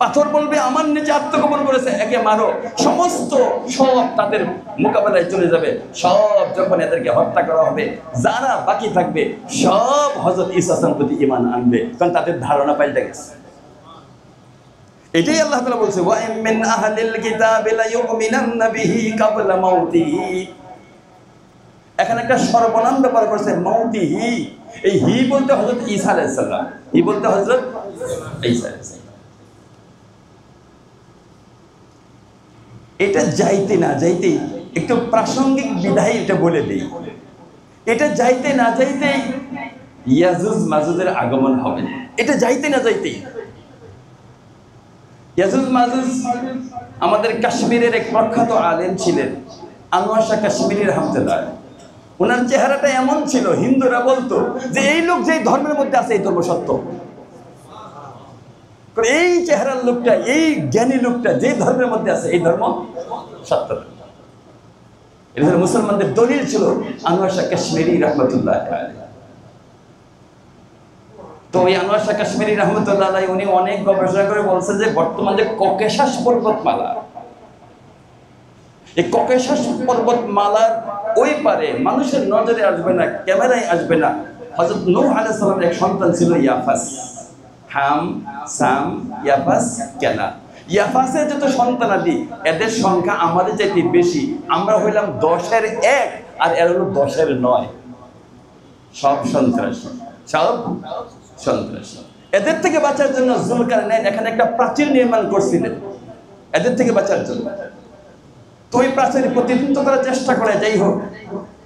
পাথর বলবে আমার নিচে আত্মগোপন করেছে, একে মারো। সমস্ত সব তাদের মোকাবেলায় চলে যাবে। সব যখন এদেরকে হত্যা করা হবে, যারা বাকি থাকবে সব হযরত ঈসা আলাইহিস প্রতি ঈমান আনবে, কারণ তাদের ধারণা পাল্টে গেছে। এটাই আল্লাহ তাআলা বলছে ওয়া মিন আহলিল কিতাবি লা ইউমিনান্না বিহি ক্বাবলা মাউতিহি। এখানে একটা সর্বনাম ব্যবহার করেছে, মাউতিহি। এই হি বলতে হযরত ঈসা আলাইহিস সালাম, হি বলতে হযরত ঈসা আলাইহিস সালাম। এটা যাইতে না যাইতেই একটু প্রাসঙ্গিক বিধায় এটা বলে দেই, এটা যাইতে না যাইতেই ইয়াজুজ মাজুজের আগমন হবে। এটা যাইতে না যাইতেই ইয়াজুজ মাজুজ আমাদের কাশ্মীরের এক প্রখ্যাত আলেম ছিলেন, আনোয়ার শাহ কাশ্মীরি রাহমাতুল্লাহ। ওনার চেহারাটা এমন ছিল, হিন্দুরা বলতো যে এই লোক যেই ধর্মের মধ্যে আছে এই ধর্ম সত্য। এই চেহারার লোকটা, এই জ্ঞানী লোকটা যে ধর্মের মধ্যে আছে এই ধর্ম সত্য। এটা মুসলমানদের দলিল ছিল আনোয়ার শাহ কাশ্মীরি রাহমাতুল্লাহ আলাইহি। তো ওই আনোয়ার শাহ কাশ্মীরি রহমতুল্লাহ আলাইহি উনি অনেক গবেষণা করে বলছেন যে বর্তমান যে ককেশাস পর্বতমালা, এই ককেশাস পর্বতমালার ওই পারে মানুষের নজরে আসবে না, ক্যামেরায় আসবে না, হযরত নূহ আলাইহিস সালামের এক সন্তান ছিল ইয়াফাস। হাম, সাম, ইয়াফাস, কেনা। ইয়াফাসের যত সন্তানাদি এদের সংখ্যা আমাদের চাইতে বেশি। আমরা হইলাম 10-এর 1 আর এর হলো 10-এর 9। সব সন্ত্রাসী, সব সন্ত্রাসী। এদের থেকে বাঁচার জন্য যুলকারনাইন এখানে একটা প্রাচীর নির্মাণ করছিলেন, এদের থেকে বাঁচার জন্য। তো ওই প্রাচীর প্রতিদিন তো তারা চেষ্টা করে, যাই হোক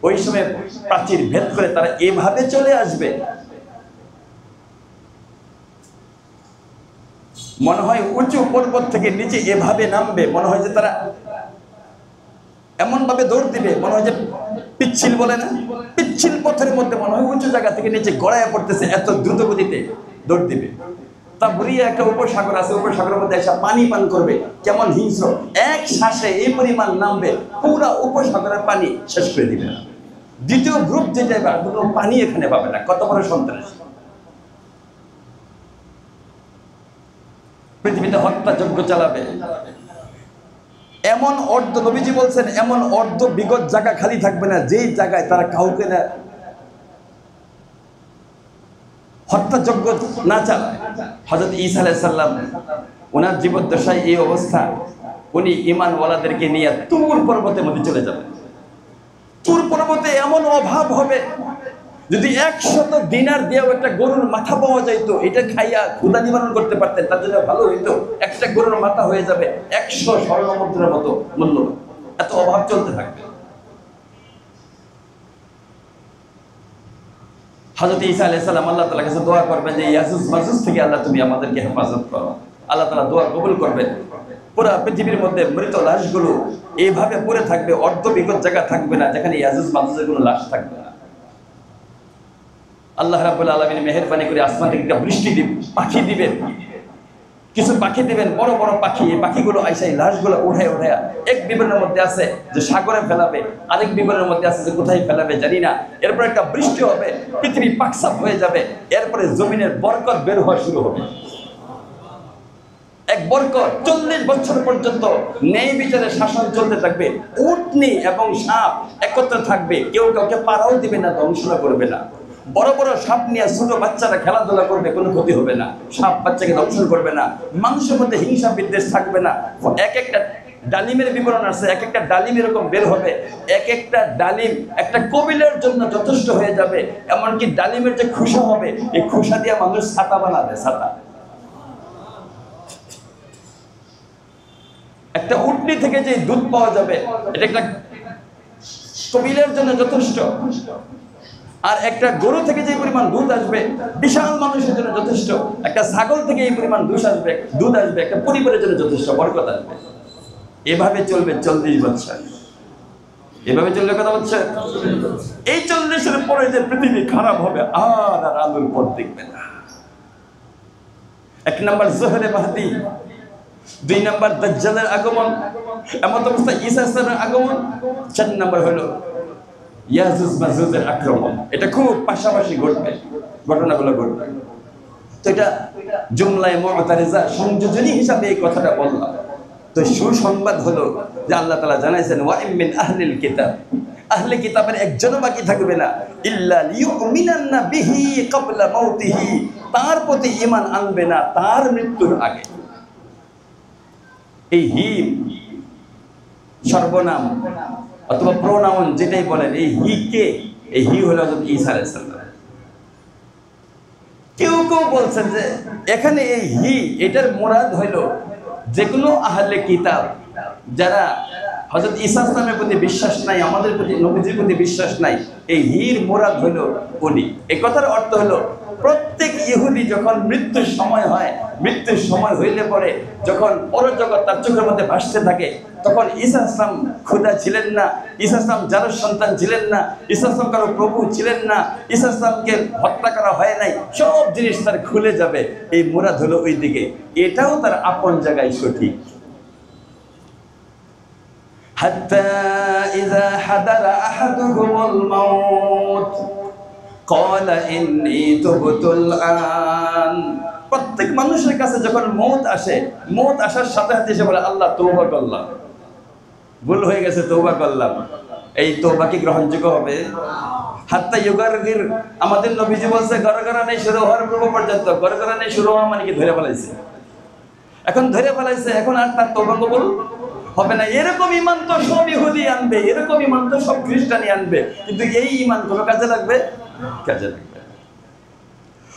ওই সময় প্রাচীর ভেদ করে তারা এভাবে চলে আসবে, মনে হয় উঁচু পর্বত থেকে নিচে এভাবে নামবে, মনে হয় যে তারা এমন ভাবে দৌড় দিবে, মনে হয় যে পিচ্ছিল বলে না, পিচ্ছিল পথের মধ্যে মনে হয় উঁচু জায়গা থেকে নিচে গড়াইয়া পড়তেছে, এত দ্রুত গতিতে দৌড় দিবে। তা বুড়িয়া একটা উপসাগর আছে, উপসাগরের মধ্যে এসে পানি পান করবে, কেমন হিংস্র, এক শ্বাসে এই পরিমাণ নামবে, পুরা উপসাগরের পানি শেষ করে দিবে। দ্বিতীয় গ্রুপ যে যাবে আর কোনো পানি এখানে পাবে না। কত বড় সন্ত্রাস! পৃথিবীতে হত্যাযজ্ঞ চালাবে, এমন অর্ধ, নবীজি বলছেন এমন অর্ধ বিগত জায়গা খালি থাকবে না যেই জায়গায় তারা কাউকে না হত্যাযজ্ঞ না চালায়। হযরত ঈসা আলাইহিস সালাম ওনার জীবদ্দশায় এই অবস্থা, উনি ঈমানওয়ালাদেরকে নিয়ে তুর পর্বতের মধ্যে চলে যাবেন। তুর পর্বতে এমন অভাব হবে, যদি 100 দিনার দিয়েও একটা গরুর মাথা পাওয়া যাইতো, এটা খাইয়া ক্ষুধা নিবারণ করতে পারতেন, তার জন্য ভালো হইতো। একটা গরুর মাথা হয়ে যাবে 100 স্বর্ণ মুদ্রার মতো মূল্যবান। এত অভাব চলতে থাকবে। হযরত ঈসা আলাইহিস সালাম আল্লাহ তাআলার কাছে দোয়া করবেন যে ইয়াজুজ মাজুজ থেকে আল্লাহ তুমি আমাদেরকে হেফাজত করো। আল্লাহ তাআলা দোয়া কবুল করবেন। পুরো পৃথিবীর মধ্যে মৃত লাশগুলো এইভাবে পড়ে থাকবে, অর্ধ বিগত জায়গা থাকবে না যেখানে ইয়াজুজ মাজুজের কোনো লাশ থাকবে না। আল্লাহ রাব্বুল আলামিন মেহেরবানি করে আসমান থেকে বৃষ্টি দিবেন, পাখি দিবেন, কিছু পাখি দিবেন, বড় বড় পাখি। এই পাখিগুলো আইসাই লাশগুলো উঠায় উঠায়, এক বিবরণের মধ্যে আছে যে সাগরে ফেলাবে, আরেক বিবরণের মধ্যে আছে যে কোথায় ফেলাবে জানি না। এরপর একটা বৃষ্টি হবে, পৃথিবী পাকসাপ হয়ে যাবে, এরপরে জমিনের বরকত বের হওয়া শুরু হবে। এক বরকত 40 বছর পর্যন্ত ন্যায় বিচারের শাসন চলতে থাকবে। উটনি এবং সাপ একত্রে থাকবে, কেউ কাউকে পাড়াও দিবে না, ধ্বংসনা করবে না। বড় বড় সাপ নিয়ে ছোট বাচ্চারা খেলাধুলা করবে, কোনো ক্ষতি হবে না, সাপ বাচ্চাকে দংশন করবে না। মানুষের মধ্যে হিংসা বিদ্বেষ থাকবে না। এক একটা ডালিমের বিবরণ আছে, এক একটা ডালিম এরকম বের হবে, এক একটা ডালিম একটা কবিলের জন্য যথেষ্ট হয়ে যাবে। এমনকি ডালিমের যে খোসা হবে, এই খোসা দিয়ে মানুষ ছাতা বানাবে, ছাতা। একটা উটনি থেকে যে দুধ পাওয়া যাবে, এটা একটা কবিলের জন্য যথেষ্ট। আর একটা গরু থেকে যে পরিমাণ দুধ আসবে, বিশাল মানুষের জন্য যথেষ্ট। একটা ছাগল থেকে এই পরিমাণ দুধ আসবে, একটা পরিবারের জন্য যথেষ্ট, বরকত আসবে। এভাবে চলবে 40 বছর। এভাবে চললে কথা বলছে, এই 40-এর পরে যে পৃথিবী খারাপ হবে, আর আলোর পথ দেখবে না। 1 নম্বর জোহরে মাহদি, 2 নম্বর দাজ্জালের আগমন, এমন অবস্থা ঈসা আলাইহিস আগমন, 4 নম্বর হলো ইয়াজুজ মাজুজের আক্রমণ। এটা খুব পাশাপাশি ঘটবে, ঘটনাগুলো ঘটবে। তো এটা জুমলায়ে মুতারিজা সংযোজনী হিসাবে এই কথাটা বললাম। তো সুসংবাদ হলো যে আল্লাহ তাআলা জানাইছেন ওয়া মিন আহলিল কিতাব, আহলে কিতাবের একজনও বাকি থাকবে না, ইল্লা লিউমিনান্না বিহি ক্বাবলা মাউতিহি, তার প্রতি ঈমান আনবে না তার মৃত্যুর আগে। এই হি সর্বনাম অথবা প্রোনাউন যেটাই বলেন, এই হি কে? এই হি হলো হযরত ঈসা আলাইহিস সালাম। কেউ কেউ বলছেন যে এখানে এই হি এটার মুরাদ হইল যে কোনো আহলে কিতাব যারা হযরত ঈসা আলাইহিস প্রতি বিশ্বাস নাই, আমাদের প্রতি নবীজির প্রতি বিশ্বাস নাই, এই হির মুরাদ হইল উনি। এই কথার অর্থ হলো প্রত্যেক ইহুদি যখন মৃত্যুর সময় হয়, মৃত্যুর সময় হইলে পরে যখন পরজগৎ তার চোখের মধ্যে ভাসতে থাকে, তখন ঈসা ইসলাম খোদা ছিলেন না, ঈসা ইসলাম যার সন্তান ছিলেন না, ঈসা ইসলাম কারো প্রভু ছিলেন না, ঈসা ইসলামকে হত্যা করা হয় নাই, সব জিনিস তার খুলে যাবে। এই মুরাদ হলো ওই দিকে। এটাও তার আপন জায়গায় সঠিক। হাত্তা ইযা হাদারা আহাদুহুমুল মাউত, ক্বালা ইন্নী তুবতুল আন। প্রত্যেক মানুষের কাছে যখন মওত আসে, মওত আসার সাথে সাথে সে বলে আল্লাহ তওবা করলাম, ভুল হয়ে গেছে, তওবা করলাম। এই তওবা কি গ্রহণযোগ্য হবে? হাত্তা ইউগারগির, আমাদের নবীজি বলছে গরগরানে শুরু হওয়ার পূর্ব পর্যন্ত, গরগরানে শুরু হওয়া মানে কি ধরে ফেলাইছে, এখন ধরে ফেলাইছে, এখন আর তার তওবা কবুল হবে না। এরকম ঈমান তো সব ইহুদি আনবে, এরকম ঈমান তো সব খ্রিস্টানই আনবে, কিন্তু এই ঈমান কোন কাজে লাগবে? কাজে লাগবে।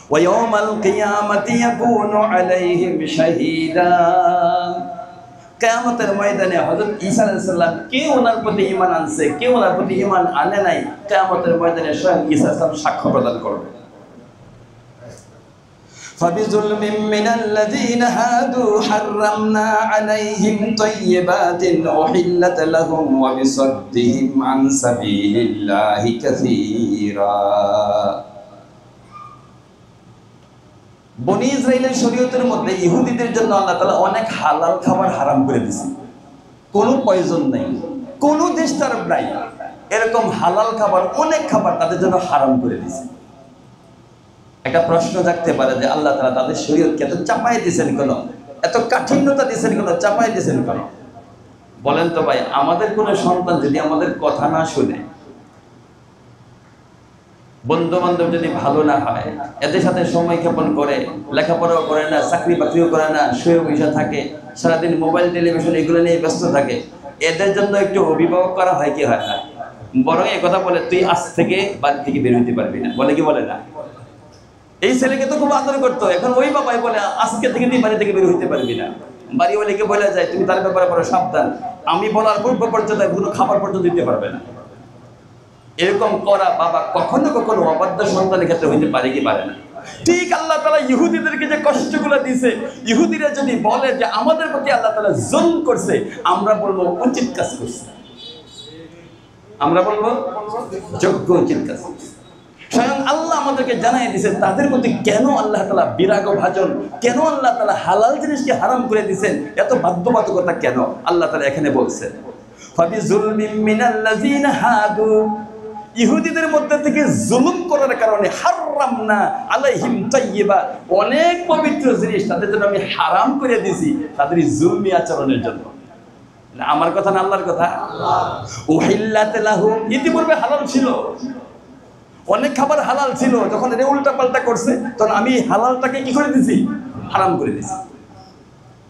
ওয়া ইয়াউমাল কিয়ামাতি ইয়াকুনু আলাইহিম শাহীদা। কিয়ামতের ময়দানে হযরত ঈসা আলাইহিস সালাম কে ওনার প্রতি ঈমান আনছে, কে ওনার প্রতি ঈমান আনে নাই, কিয়ামতের ময়দানে স্বয়ং ঈসা আলাইহিস সালাম সাক্ষ্য প্রদান করবে। فبظلم من الذين هادوا حرمنا عليهم طيبات أحلت لهم وبصدهم عن سبيل الله كثيرا। বনি ইসরাইলের শরীয়তের মধ্যে ইহুদিদের জন্য আল্লাহ তাআলা অনেক হালাল খাবার হারাম করে দিয়েছেন। কোনো পয়জন নাই, কোনো দেশ তার নাই, এরকম হালাল খাবার অনেক খাবার তাদের জন্য হারাম করে দিয়েছে। একটা প্রশ্ন জাগতে পারে যে আল্লাহ তাআলা তাদের শরীয়তকে এত চাপাই দিয়েছেন কেন, এত কাঠিন্যতা দিয়েছেন কেন, চাপাই দিয়েছেন কেন? বলেন তো ভাই, আমাদের কোনো সন্তান যদি আমাদের কথা না শুনে, বন্ধু বান্ধব যদি ভালো না হয়, এদের সাথে সময় ক্ষেপণ করে, লেখাপড়াও করে না, চাকরি বাকরিও করে না, শুয়ে বসে থাকে, সারাদিন মোবাইল টেলিভিশন এগুলো নিয়ে ব্যস্ত থাকে, এদের জন্য একটু অভিভাবক করা হয় কি হয় না? বরং এই কথা বলে তুই আজ থেকে বাড়ি থেকে বের হইতে পারবি না, বলে কি বলে না? এই ছেলেকে তো খুব আদর করতো, এখন ওই বাবাই বলে আজকে থেকে তুই বাড়ি থেকে বের হইতে পারবি না। বাড়িওয়ালিকে বলে যায় তুমি তার ব্যাপারে বড় সাবধান, আমি বলার পূর্ব পর্যন্ত কোনো খাবার পর্যন্ত দিতে পারবে না। এরকম করা বাবা কখনো কখনো অবাধ্য সন্তানের ক্ষেত্রে হইতে পারে কি পারে না? ঠিক আল্লাহ তাআলা ইহুদিদেরকে যে কষ্টগুলো দিয়েছে, ইহুদিরা যদি বলে যে আমাদের প্রতি আল্লাহ তাআলা জুলম করছে, আমরা বলবো উচিত কাজ করছে, আমরা বলবো যোগ্য উচিত কাজ করছে। স্বয়ং আল্লাহ আমাদেরকে জানাই দিয়েছে তাদের প্রতি কেন আল্লাহ তাআলা বিরাগ ভাজন, কেন আল্লাহ তাআলা হালাল জিনিসকে হারাম করে দিয়েছেন, এত বাধ্যবাধকতা কেন আল্লাহ তাআলা এখানে বলছেন। ফাবিজুলমিন মিনাল্লাযিনা হাদু, ইহুদিদের মধ্যে থেকে জুলুম করার কারণে হারামনা আলাইহিম তাইয়্যিবা, অনেক পবিত্র জিনিস তাদের জন্য আমি হারাম করে দিয়েছি তাদের জুলমি আচরণের জন্য। আমার কথা না আল্লাহর কথা? উহিল্লাত লাহুম, ইতিপূর্বে হালাল ছিল, অনেক খাবার হালাল ছিল, যখন এটা উল্টা পাল্টা করছে তখন আমি হালালটাকে কি করে দিয়েছি? হারাম করে দিয়েছি।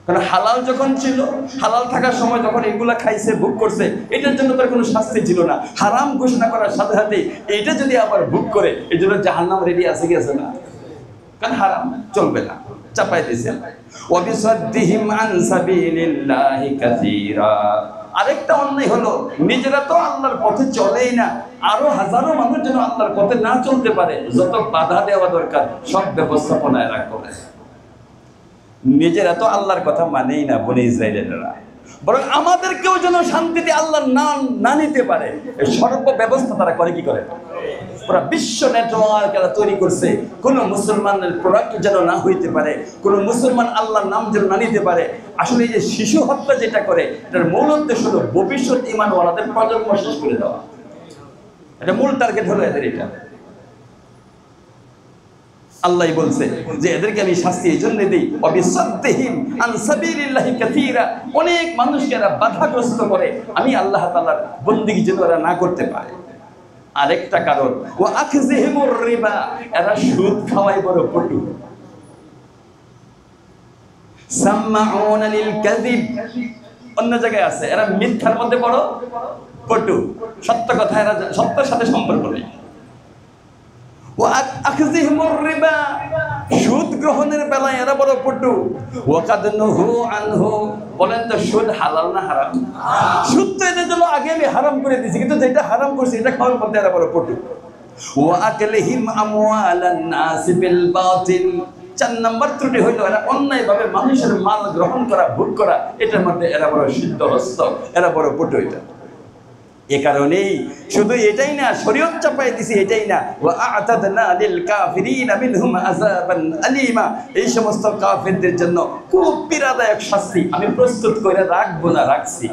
কারণ হালাল যখন ছিল, হালাল থাকার সময় যখন এগুলা খাইছে, ভোগ করছে, এটার জন্য তার কোনো শাস্তি ছিল না। হারাম ঘোষণা করার সাথে সাথে এইটা যদি আবার ভোগ করে, এই জন্য জাহান্নাম রেডি আছে কি আছে না? কারণ হারাম চলবে না, চাপাই দিয়েছে। ওয়াবিসাদ্দিহিম আন সাবিলিল্লাহি কাসীরা, আরেকটা অন্যায় হলো নিজেরা তো আল্লাহর পথে চলেই না, আরো হাজারো মানুষ যেন আল্লাহর পথে না চলতে পারে, যত বাধা দেওয়া দরকার সব ব্যবস্থাপনায় রাখো। নিজেরা তো আল্লাহর কথা মানেই না বনি ইসরায়েলেরা, বরং আমাদেরকেও যেন শান্তিতে আল্লাহর নাম না নিতে পারে এই সর্ব ব্যবস্থা তারা করে কি করে? পুরা বিশ্ব নেটওয়ার্ক এরা তৈরি করছে, কোন মুসলমানের প্রোডাক্ট যেন না হইতে পারে, কোন মুসলমান আল্লাহর নাম যেন না নিতে পারে। আসলে এই যে শিশু হত্যা যেটা করে, এটার মূল উদ্দেশ্য হলো ভবিষ্যৎ ঈমানওয়ালাদের প্রজন্ম শেষ করে দেওয়া। এটা মূল টার্গেট হলো এদের এটা। আল্লাহ বলছে যে এদেরকে আমি শাস্তি এই জন্য দিই, ওয়াবিসাদ্দিহিম আন সাবিলিল্লাহি কাসীরা, অনেক মানুষকে এরা বাধাগ্রস্ত করে আমি আল্লাহ তাআলার বন্দেগী যেন এরা না করতে পারে। আরেকটা কারণ ওয়া আখযিহিমুর রিবা, এরা সুদ খাওয়াই বড় পটু। সাম্মাউনা লিল কাযিব, অন্য জায়গায় আছে এরা মিথ্যার মধ্যে বড় পটু, সত্য কথা এরা সত্যের সাথে সম্পর্ক নেই। আখযিহিমুর রিবা, সুদ গ্রহণের বেলায় এরা বড় পটু। ওয়াকাদ নুহু আনহু, বলেন তো সুদ হালাল না হারাম? সুদ তো এদের জন্য আগে আমি হারাম করে দিয়েছি, কিন্তু যেটা হারাম করছি এটা খাওয়ার মধ্যে এরা বড় পটু। ওয়া আকলিহিম আমওয়ালান নাস বিল বাতিল, 4 নম্বর ত্রুটি হইল এরা অন্যায়ভাবে মানুষের মাল গ্রহণ করা, ভোগ করা, এটার মধ্যে এরা বড় সিদ্ধহস্ত, এরা বড় পটু। এটা এ কারণেই শুধু এটাই না, শরীয়ত চাপাই দিছি এটাই না, ওয়া আ'তাদনা লিল কাফিরিনা মিনহুম আযাবান আলীমা, এই সমস্ত কাফিরদের জন্য খুব পীড়াদায়ক শাস্তি আমি প্রস্তুত করে রাখবো না, রাখছি।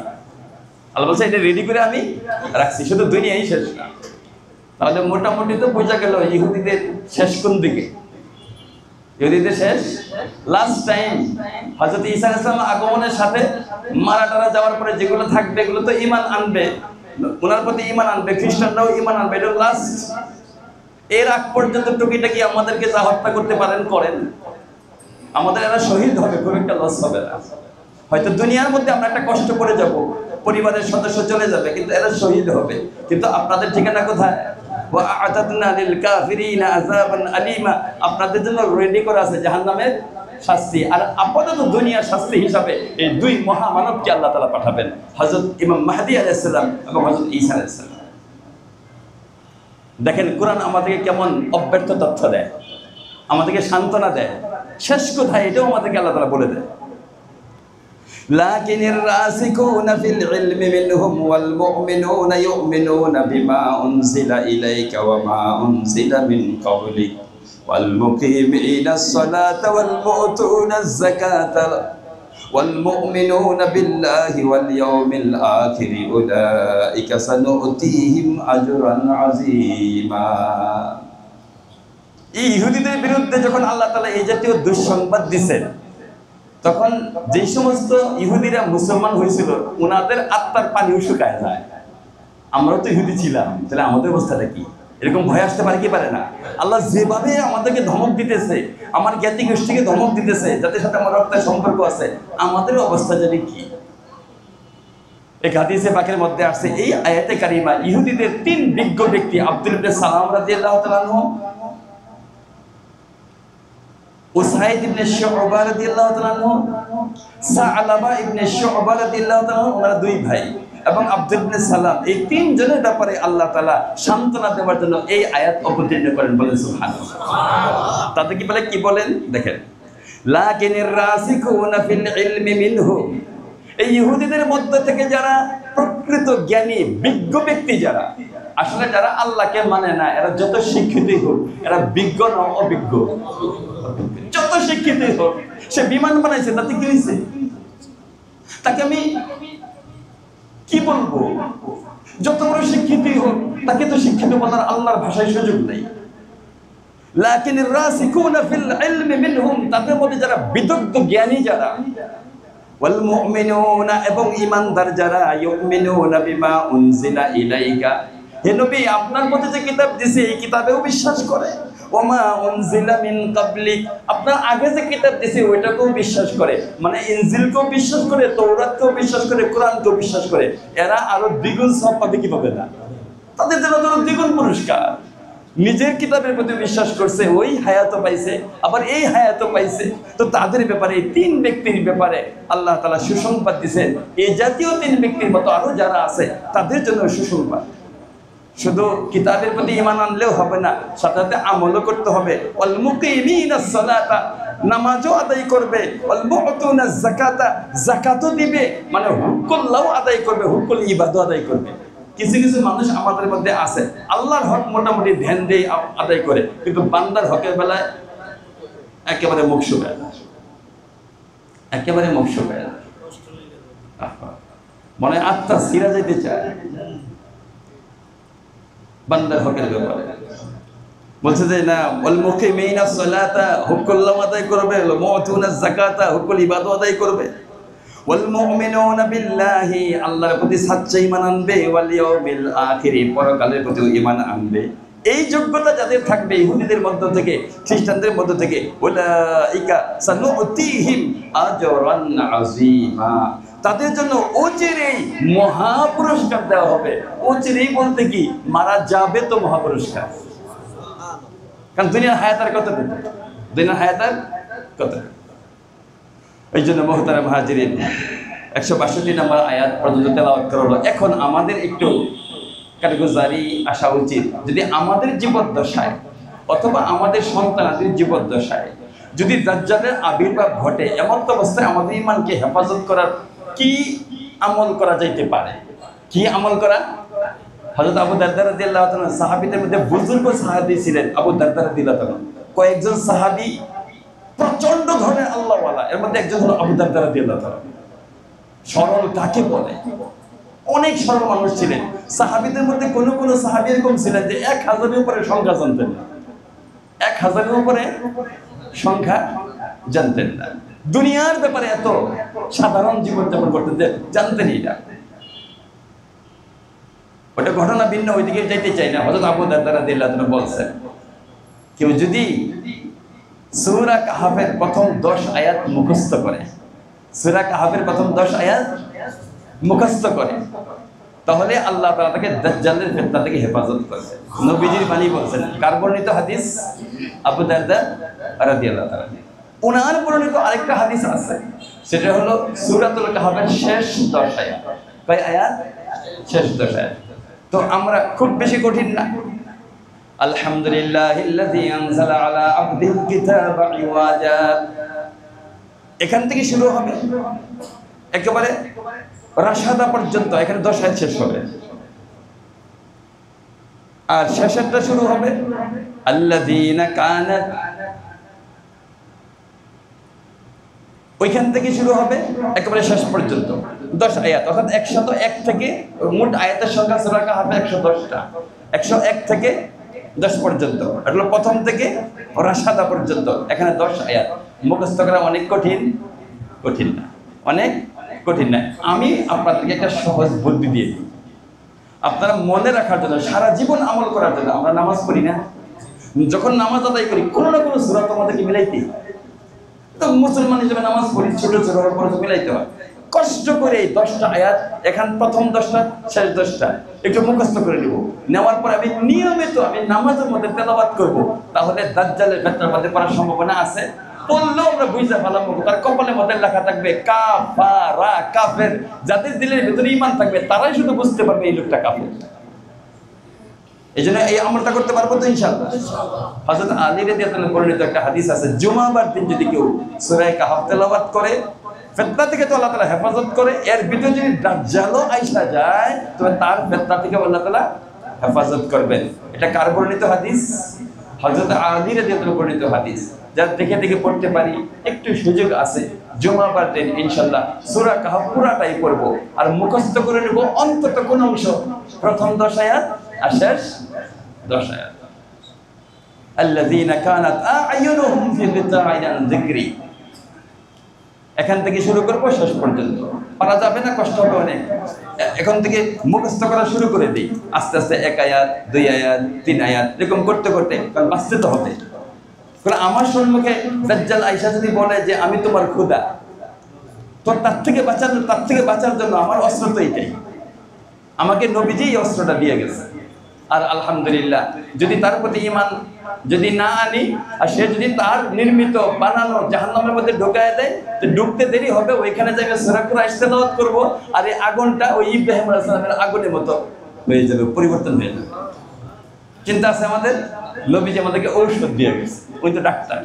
আল্লাহ বলছে এটা রেডি করে আমি রাখছি, শুধু দুনিয়াই শেষ না, তাহলে মোটামুটি তো বোঝা গেল ইহুদিদের শেষ কোন দিকে। ইহুদিদের শেষ লাস্ট টাইম হযরত ঈসা আলাইহিস সালাম আগমনের সাথে মারা টারা যাওয়ার পরে যেগুলো থাকবে এগুলো তো ঈমান আনবে, ওনার প্রতি ঈমান আনবে, খ্রিস্টানরাও ঈমান আনবে, এটা লাস্ট। এর আগ পর্যন্ত টুকিটাকি আমাদেরকে যা হত্যা করতে পারেন করেন, আমাদের এরা শহীদ হবে, খুব একটা লস হবে না। হয়তো দুনিয়ার মধ্যে আমরা একটা কষ্ট করে যাব, পরিবারের সদস্য চলে যাবে, কিন্তু এরা শহীদ হবে। কিন্তু আপনাদের ঠিকানা কোথায়? ওয়া'আতাদনা লিল কাফিরিনা আযাবান আলীমা, আপনাদের জন্য রেডি করা আছে জাহান্নামের শাস্তি। আর আপাতত দুনিয়ার শাস্তি হিসাবে এই দুই মহামানবকে আল্লাহ তাআলা পাঠাবেন, হযরত ইমাম মাহদী আলাইহিস সালাম এবং হযরত ঈসা আলাইহিস সালাম। দেখেন কোরআন আমাদেরকে কেমন অব্যর্থ তথ্য দেয়, আমাদেরকে সান্ত্বনা দেয়। শেষ কোথায় এটাও আমাদেরকে আল্লাহ তাআলা বলে দেয়। লাকিনির রাসিকুনা ফিল ইলমি মিনহুম ওয়াল মুমিনুনা ইউমিনুনা বিমা উনজিলা ইলাইকা ওয়া মা উনজিলা মিন ক্বাবলিক ওয়াল মুকিমিনাস সালাতা ওয়াল মুতুনাজ যাকাতা ওয়াল মুমিনুনা বিল্লাহি ওয়াল ইয়াউমিল আখির উলাইকা সানুতিহিম আজরান আযীমা। ইহুদিদের বিরুদ্ধে যখন আল্লাহ তাআলা এই জাতীয় দুঃসংবাদ দিয়েছেন, তখন যে সমস্ত ইহুদিরা মুসলমান হয়েছিল ওনাদের আত্মার পানিও শুকায় যায়। আমরাও তো ইহুদি ছিলাম, তাহলে আমাদের অবস্থাটা কি? এরকম ভয় আসতে পারে কি পারে না? আল্লাহ যেভাবে আমাদেরকে ধমক দিতেছে, আমার জ্ঞাতি গোষ্ঠীকে ধমক দিতেছে, যাদের সাথে আমার রক্তের সম্পর্ক আছে, আমাদের অবস্থা জানি কি? এক হাদিসে পাকের মধ্যে আসছে এই আয়াতে কারিমা ইহুদিদের তিন বিজ্ঞ ব্যক্তি, আব্দুল ইবনে সালাম রাদিয়াল্লাহু তাআলা আনহু, উসাইদ ইবনে শুবা রাদিয়াল্লাহু তাআলা আনহু, সাআলাবা ইবনে শুবা রাদিয়াল্লাহু তাআলা আনহু, ওনারা দুই ভাই, এবং আব্দুল ইবনে সালাম, এই তিনজনের ব্যাপারে আল্লাহ তাআলা সান্ত্বনা দেওয়ার জন্য এই আয়াত অবতীর্ণ করেন। বলেন সুবহানাল্লাহ। তাতে কি বলে, কি বলেন দেখেন, লাকিনির রাসিকুনা ফিল ইলমি মিনহুম, এই ইহুদিদের মধ্য থেকে যারা প্রকৃত জ্ঞানী বিজ্ঞ ব্যক্তি, যারা আসলে যারা আল্লাহকে মানে না, এরা যত শিক্ষিতই হোক, এরা বিজ্ঞ না অবিজ্ঞ, যত শিক্ষিতই হোক, সে বিমান বানাইছে তাতে কি হয়েছে? তাকে আমি কি বলবো? যত বড় শিক্ষিতই হোক, তাকে তো শিক্ষিত বলার আল্লাহর ভাষায় সুযোগ নেই। লাকিনির রাসিকুনা ফিল ইলমি মিনহুম, তাদের মধ্যে যারা বিদগ্ধ জ্ঞানী, যারা ওয়াল মুমিনুনা, এবং ঈমানদার যারা, ইউমিনুনা বিমা উনজিলা ইলাইকা, হে নবী আপনার মধ্যে যে কিতাব দিয়েছে এই কিতাবেও বিশ্বাস করে, ওয়া মা উনজিলা মিন ক্বাবলিক, আপনার আগে যে কিতাব দিয়েছে ওইটাকেও বিশ্বাস করে, মানে ইনজিলকেও বিশ্বাস করে, তাওরাতকেও বিশ্বাস করে, কোরআনকেও বিশ্বাস করে। এরা আরো দ্বিগুণ সওয়াব পাবে কি পাবে না? তাদের জন্য তো দ্বিগুণ পুরস্কার। নিজের কিতাবের প্রতি বিশ্বাস করছে, ওই হায়াতও পাইছে, আবার এই হায়াতও পাইছে। তো তাদের ব্যাপারে, এই তিন ব্যক্তির ব্যাপারে আল্লাহ তাআলা সুসংবাদ দিয়েছেন। এই জাতীয় তিন ব্যক্তির মতো আরো যারা আছে তাদের জন্য সুসংবাদ। শুধু কিতাবের প্রতি ঈমান আনলেও হবে না, সাথে সাথে আমলও করতে হবে। ওয়াল মুকিমিনাস সালাতা, নামাজও আদায় করবে। ওয়াল মুতুনাজ যাকাতা, যাকাতও দিবে, মানে হুকুল্লাহ আদায় করবে, হুকুল ইবাদত আদায় করবে। কিছু কিছু মানুষ আমাদের মধ্যে আছে আল্লাহর হক মোটামুটি ধ্যান দিয়ে আদায় করে, কিন্তু বান্দার হকের বেলায় একেবারে মুখ শুকায়, একেবারে মুখ শুকায়, মনে আত্মা ছিঁড়া যেতে চায় বান্দার হকের ব্যাপারে। বলছে যে না, ওয়াল মুকিমিনাস সালাতা, হুকুল্লাহ আদায় করবে, ওয়াল মুতুনাজ যাকাতা, হুকুল ইবাদত আদায় করবে, ওয়াল মুমিনুনা বিল্লাহি, আল্লাহর প্রতি সাচ্চা ঈমান আনবে, ওয়াল ইয়াউমিল আখির, পরকালের প্রতি ঈমান আনবে। এই যোগ্যতা যাদের থাকবে ইহুদিদের মধ্য থেকে, খ্রিস্টানদের মধ্য থেকে, উলাইকা সানুতিহিম আজরান আযীমা, তাদের জন্য অচিরেই মহা পুরস্কার দেওয়া হবে। অচিরেই বলতে কি, মারা যাবে তো মহা পুরস্কার। কারণ দুনিয়ার হায়াত আর কতদিন? দুনিয়ার হায়াত আর কতদিন? এই জন্য মুহতারাম হাজিরিন, 162 নম্বর আয়াত পর্যন্ত তেলাওয়াত করা হলো। এখন আমাদের একটু কারিগরি আসা উচিত, যদি আমাদের জীবদ্দশায় অথবা আমাদের সন্তানাদের জীবদ্দশায় যদি দাজ্জালের আবির্ভাব ঘটে, এমন অবস্থায় আমাদের ঈমানকে হেফাজত করার কি আমল করা যাইতে পারে? কি আমল করা? হযরত আবু দারদা রাদিয়াল্লাহু তাআলা সাহাবীদের মধ্যে বুজুর্গ সাহাবী ছিলেন আবু দারদা রাদিয়াল্লাহু তাআলা। কয়েকজন সাহাবী প্রচন্ড ধরনের আল্লাহওয়ালা, এর মধ্যে একজন হলো আবু দারদা রাদিয়াল্লাহু তাআলা। সরল কাকে বলে? অনেক সরল মানুষ ছিলেন। সাহাবীদের মধ্যে কোনো কোনো সাহাবী এরকম ছিলেন যে 1000-এর উপরে সংখ্যা জানতেন না, 1000-এর উপরে সংখ্যা জানতেন না। দুনিয়ার ব্যাপারে এত সাধারণ জীবনযাপন করতেন যে জানতেনই না। ওটা ঘটনা ভিন্ন, ওইদিকে যাইতে চাই না। হযরত আবু দারদা রাদিয়াল্লাহু তাআলা বলছেন, কেউ যদি সূরা কাহাফের প্রথম 10 আয়াত মুখস্থ করে, সূরা কাহাফের প্রথম 10 আয়াত মুখস্থ করে, তাহলে আল্লাহ তাআলা তাকে দাজ্জালের ফিতনা থেকে হেফাজত করবে। নবীজির বাণী বলছেন। কার বর্ণিত হাদিস? আবু দারদা রাদিয়াল্লাহু তাআলা। ওনার বর্ণিত আরেকটা হাদিস আছে, সেটা হলো সূরাতুল কাহাফের শেষ 10 আয়াত। কয় আয়াত? শেষ 10 আয়াত। তো আমরা খুব বেশি কঠিন না। আলহামদুলিল্লাহিল্লাযী আনজালা আলা আবদিল কিতাবা ইওয়াজা, এখান থেকে শুরু হবে একেবারে রাশাদা পর্যন্ত। এখানে 10 আয়াত শেষ হবে, আর শেষেরটা শুরু হবে আল্লাযীনা কানাত, ওইখান থেকে শুরু হবে একেবারে শেষ পর্যন্ত 10 আয়াত। অর্থাৎ 101 থেকে, মোট আয়াতের সংখ্যা সূরা কাহাফে 110টা, 101 থেকে 10 পর্যন্ত। এগুলো প্রথম থেকে রাশাদা পর্যন্ত, এখানে 10 আয়াত। মুখস্থ করা অনেক কঠিন? কঠিন না, অনেক কঠিন না। আমি আপনাদেরকে একটা সহজ বুদ্ধি দিয়ে দিই, আপনারা মনে রাখার জন্য, সারা জীবন আমল করার জন্য। আমরা নামাজ পড়ি না? যখন নামাজ আদায় করি কোনো না কোনো সূরা তো আমাদেরকে মিলাইতেই, তো মুসলমান হিসেবে নামাজ পড়ি, ছোট ছোট পড়ে মিলাইতে হয়। কষ্ট করে এই 10টা আয়াত, এখান প্রথম 10টা শেষ 10টা একটু মুখস্থ করে নিব। নেওয়ার পর আমি নিয়মিত আমি নামাজের মধ্যে তেলাওয়াত করব, তাহলে দাজ্জালের ফিতনার মধ্যে পড়ার সম্ভাবনা আছে। পড়লেও আমরা বুঝতে পারলাম, তার কপালের মধ্যে লেখা থাকবে কাফারা, কাফের। যাদের দিলের ভিতরে ঈমান থাকবে তারাই শুধু বুঝতে পারবে এই লোকটা কাফের। এই জন্য এই আমলটা করতে পারবো তো ইনশাআল্লাহ। হযরত আলী রাদিয়াল্লাহু তাআলা বর্ণিত একটা হাদিস আছে, জুমাবার দিন যদি কেউ সূরা কাহাফ তেলাওয়াত করে, ফিতনা থেকে তো আল্লাহ তাআলা হেফাজত করে। এর ভিতরে যদি দাজ্জালও আইসা যায়, তবে তার ফিতনা থেকে আল্লাহ তাআলা হেফাজত করবেন। এটা কার বর্ণিত হাদিস? হযরত আলী রাদিয়াল্লাহু তাআলা বর্ণিত হাদিস। যারা দেখে দেখে পড়তে পারি, একটু সুযোগ আছে, জুমাবার দিন ইনশাআল্লাহ সূরা কাহাফ পুরাটাই পড়ব, আর মুখস্থ করে নেব অন্তত কোন অংশ, প্রথম 10 আয়াত আর শেষ 10 আয়াত। আল্লাযীনা কানাত আ'য়ুনুহুম ফি গিতা'in আন যিকরি, এখান থেকে শুরু করব শেষ পর্যন্ত। পারা যাবে না, কষ্ট হবে অনেক। এখন থেকে মুখস্থ করা শুরু করে দিই, আস্তে আস্তে 1 আয়াত 2 আয়াত 3 আয়াত এরকম করতে করতে, কারণ বাঁচতে তো হবে। কারণ আমার সম্মুখে দাজ্জাল আয়েশা যদি বলে যে আমি তোমার খোদা, তো তার থেকে বাঁচার জন্য আমার অস্ত্র তো এইটাই। আমাকে নবীজি এই অস্ত্রটা দিয়ে গেছে। আর আলহামদুলিল্লাহ, যদি তার প্রতি ঈমান যদি না আনি, আর সে যদি তার নির্মিত বানানো জাহান্নামের মধ্যে ঢোকায় দেয়, তো ঢুকতে দেরি হবে। ওইখানে যাবে সূরা কুরআশ তেলাওয়াত করব, আর এই আগুনটা ওই ইব্রাহিম আলাইহিস সালামের আগুনের মতো হয়ে যাবে, পরিবর্তন হয়ে যাবে। চিন্তা আছে আমাদের? নবীজি আমাদেরকে ঔষধ দিয়ে গেছে, উনি তো ডাক্তার,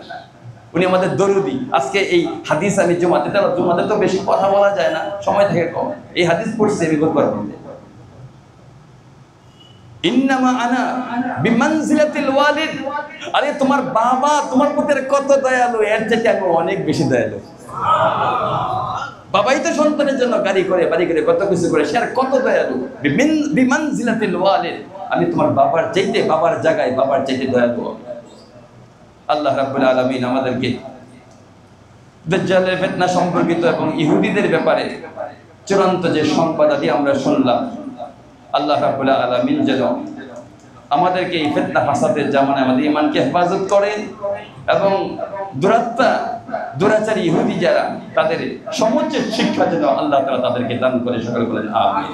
উনি আমাদের দরুদি। আজকে এই হাদিস আমি জুমাতে তো বেশি কথা বলা যায় না, সময় থাকে কম। এই হাদিস পড়ছি আমি গতবার বলতে, ইন্নামা আনা বিমানজিলাতিল ওয়ালিদ, আরে তোমার বাবা তোমার প্রতি কত দয়ালু, এর চাইতে আমি অনেক বেশি দয়ালু। বাবাই তো সন্তানের জন্য গাড়ি করে বাড়ি করে কত কিছু করে, সে আর কত দয়ালু। বিমানজিলাতিল ওয়ালিদ, আমি তোমার বাবার চাইতে, বাবার জায়গায় বাবার চাইতে দয়ালু। আল্লাহ রাব্বুল আলামিন আমাদেরকে দাজ্জালের ফিতনা সম্পর্কিত এবং ইহুদিদের ব্যাপারে চূড়ান্ত যে সংবাদ আদি আমরা শুনলাম, আল্লাহ রাব্বুল আলামিন যেন আমাদেরকে এই ফিতনা ফাসাদের জামানায় আমাদের ঈমানকে হেফাজত করেন, এবং দুরাচারী ইহুদি যারা, তাদের সমুচ্চ শিক্ষা যেন আল্লাহ তাআলা তাদেরকে দান করে। সকলে বলেন আমিন।